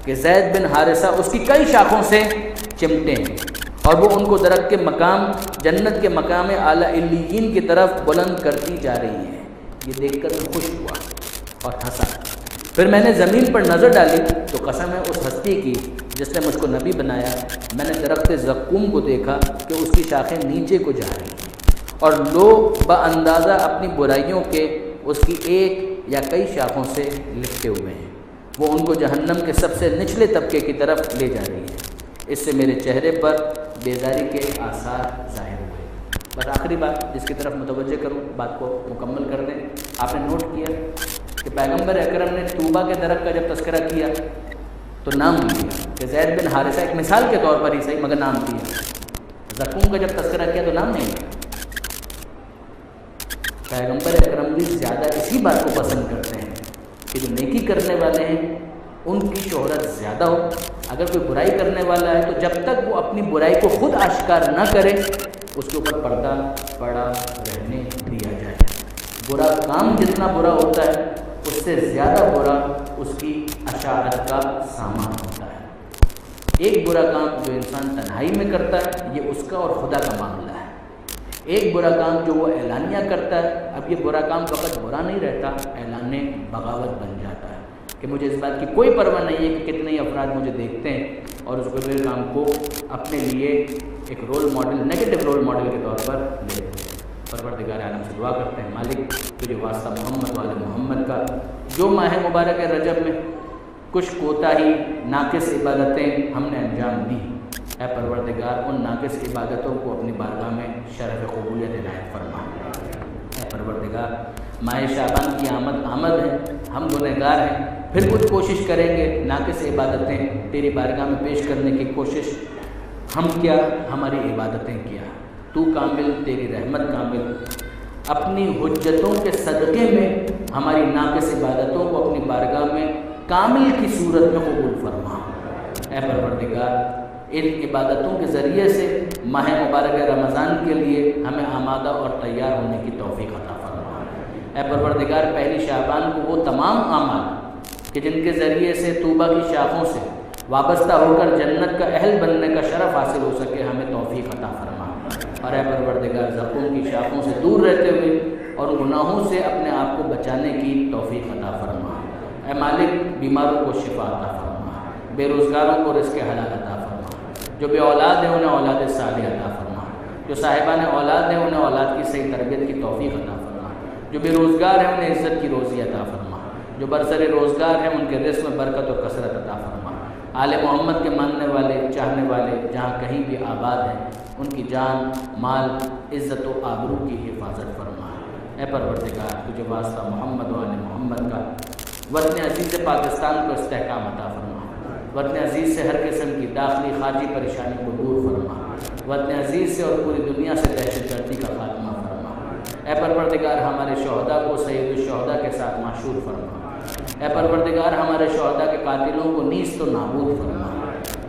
کہ زید بن حارثہ اس کی کئی شاخوں سے چمٹے ہیں اور وہ ان کو درخت کے مقام جنت کے مقام اعلیٰ علیین کی طرف بلند کرتی جا رہی ہیں۔ یہ دیکھ کر میں خوش ہوا اور ہنسا۔ پھر میں نے زمین پر نظر ڈالی تو قسم ہے اس ہستی کی جس نے مجھ کو نبی بنایا، میں نے درخت زقوم کو دیکھا کہ اس کی شاخیں نیچے کو جا رہی ہیں اور لوگ باندازہ اپنی برائیوں کے اس کی ایک یا کئی شاخوں سے لپٹے ہوئے ہیں، وہ ان کو جہنم کے سب سے نچلے طبقے کی طرف لے جا رہی ہے۔ اس سے میرے چہرے پر بیداری کے آثار ظاہر ہوئے۔ بس آخری بات جس کی طرف متوجہ کروں، بات کو مکمل کر دیں۔ آپ نے نوٹ کیا کہ پیغمبر اکرم نے طوبہ کے درخت کا جب تذکرہ کیا تو نام لیا کہ زید بن حارثہ، ایک مثال کے طور پر ہی صحیح مگر نام دیا۔ زقوم کا جب تذکرہ کیا تو نام نہیں لیا۔ پیغمبر اکرم بھی زیادہ اسی بات کو پسند کرتے ہیں کہ جو نیکی کرنے والے ہیں ان کی شہرت زیادہ ہو۔ اگر کوئی برائی کرنے والا ہے تو جب تک وہ اپنی برائی کو خود آشکار نہ کرے اس کے اوپر پردہ پڑا رہنے دیا جائے۔ برا کام جتنا برا ہوتا ہے اس سے زیادہ برا اس کی اشاعت کا سامان ہوتا ہے۔ ایک برا کام جو انسان تنہائی میں کرتا ہے یہ اس کا اور خدا کا معاملہ ہے۔ ایک برا کام جو وہ اعلانیہ کرتا ہے، اب یہ برا کام فقط برا نہیں رہتا، اعلان بغاوت بن جاتا ہے کہ مجھے اس بات کی کوئی پرواہ نہیں ہے کہ کتنے ہی افراد مجھے دیکھتے ہیں اور اس برے کام کو اپنے لیے ایک role model, negative role model کے طور پر لیتے ہیں۔ پروردگار عالم سے دعا کرتے ہیں، مالک تجھے واسطہ محمد والے محمد کا، جو ماہ مبارک رجب میں کچھ کوتاہی ناقص عبادتیں ہم نے انجام دی، اے پروردگار ان ناقص عبادتوں کو اپنی بارگاہ میں شرف قبولیت عنایت فرما۔ اے پروردگار ماہ شعبان کی آمد ہے، ہم گنہگار ہیں، پھر کچھ کوشش کریں گے ناقص عبادتیں تیری بارگاہ میں پیش کرنے کی کوشش، ہم کیا ہماری عبادتیں کیا، تو کامل تیری رحمت کامل، اپنی حجتوں کے صدقے میں ہماری ناقص عبادتوں کو اپنی بارگاہ میں کامل کی صورت میں قبول فرما۔ اے پروردگار ان عبادتوں کے ذریعے سے ماہ مبارک رمضان کے لیے ہمیں آمادہ اور تیار ہونے کی توفیق عطا فرما۔ اے پروردگار پہلی شعبان کو وہ تمام اعمال کہ جن کے ذریعے سے طوبہ کی شاخوں سے وابستہ ہو کر جنت کا اہل بننے کا شرف حاصل ہو سکے ہمیں توفیق عطا فرما۔ اور اے پروردگار زقوم کی شاخوں سے دور رہتے ہوئے اور گناہوں سے اپنے آپ کو بچانے کی توفیق عطا فرما۔ اے مالک بیماروں کو شفا عطا فرما، بے روزگاروں کو رزق حلال عطا فرما، جو بے اولاد ہیں انہیں اولاد صالح عطا فرما، جو صاحبان اولاد ہیں انہیں اولاد کی صحیح تربیت کی توفیق عطا فرما، جو بے روزگار ہیں انہیں عزت کی روزی عطا فرما، جو برسر روزگار ہیں ان کے رزق میں برکت اور کثرت عطا فرما۔ آل محمد کے ماننے والے چاہنے والے جہاں کہیں بھی آباد ہیں ان کی جان مال عزت و آبرو کی حفاظت فرما۔ اے پروردگار تجھے واسطہ محمد و آل محمد کا، وطن عزیز پاکستان کو استحکام عطا فرما، وطن عزیز سے ہر قسم کی داخلی خارجی پریشانی کو دور فرما، وطن عزیز سے اور پوری دنیا سے دہشت گردی کا خاتمہ فرما۔ اے پروردگار ہمارے شہداء کو سید الشہداء کے ساتھ معشور فرما۔ اے پروردگار ہمارے شہداء کے قاتلوں کو نیست و نابود فرما۔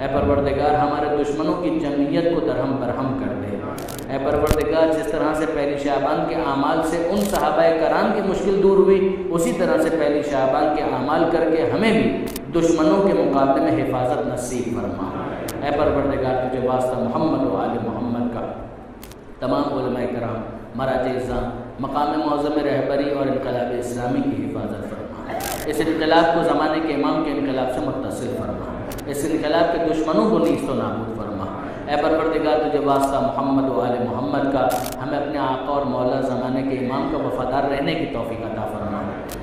اے پروردگار ہمارے دشمنوں کی جمعیت کو درہم برہم کر دے۔ اے پروردگار جس طرح سے پہلی شعبان کے اعمال سے ان صحابہ کرام کی مشکل دور ہوئی، اسی طرح سے پہلی شعبان کے اعمال کر کے ہمیں بھی دشمنوں کے مقابلے میں حفاظت نصیب فرما۔ اے پروردگار تجھے واسطہ محمد و آل محمد کا، تمام علماء کرام مراجع اعظام مقام معظم رہبری اور انقلاب اسلامی کی حفاظت فرما۔ اس انقلاب کو زمانے کے امام کے انقلاب سے متصل فرما، اس انقلاب کے دشمنوں کو نیست و نابود فرما۔ اے پروردگار تجھے واسطہ محمد و آل محمد کا، ہمیں اپنے آقا اور مولا زمانے کے امام کا وفادار رہنے کی توفیق عطا فرما۔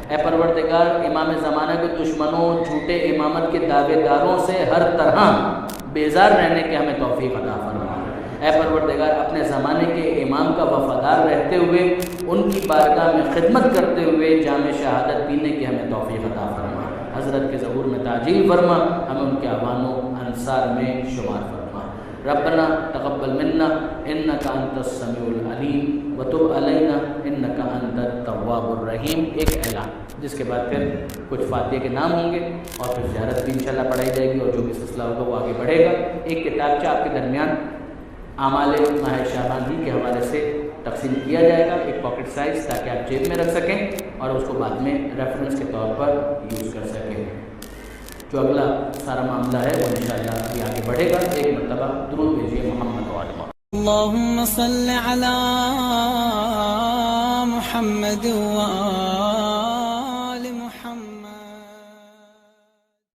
اے پروردگار امام زمانہ کے دشمنوں جھوٹے امامت کے دعوے داروں سے ہر طرح بیزار رہنے کی ہمیں توفیق عطا فرما۔ اے پروردگار اپنے زمانے کے امام کا وفادار رہتے ہوئے ان کی بارگاہ میں خدمت کرتے ہوئے جام شہادت پینے کی ہمیں توفیق عطا فرما۔ حضرت کے ظہور میں تعجیل فرما، ہمیں ان کے اعوان و انصار میں شمار فرما۔ ربنا تقبل منا انک انت السمیع العلیم وتب علینا انک انت التواب الرحیم۔ ایک اعلان جس کے بعد پھر کچھ فاتحہ کے نام ہوں گے اور پھر زیارت بھی انشاءاللہ پڑھائی جائے گی اور جو بھی سلسلہ ہوگا وہ آگے بڑھے گا۔ ایک کتابچہ آپ کے درمیان اعمال ماہ شعبان ہی کے حوالے سے تقسیم کیا جائے گا، ایک پاکٹ سائز، تاکہ آپ جیب میں رکھ سکیں اور اس کو بعد میں ریفرنس کے طور پر یوز کر سکیں۔ جو اگلا سارا معاملہ ہے وہ انشاءاللہ ابھی آگے بڑھے گا. ایک مرتبہ درود بھیجیے محمد و آل محمد. اللهم صل على محمد وآل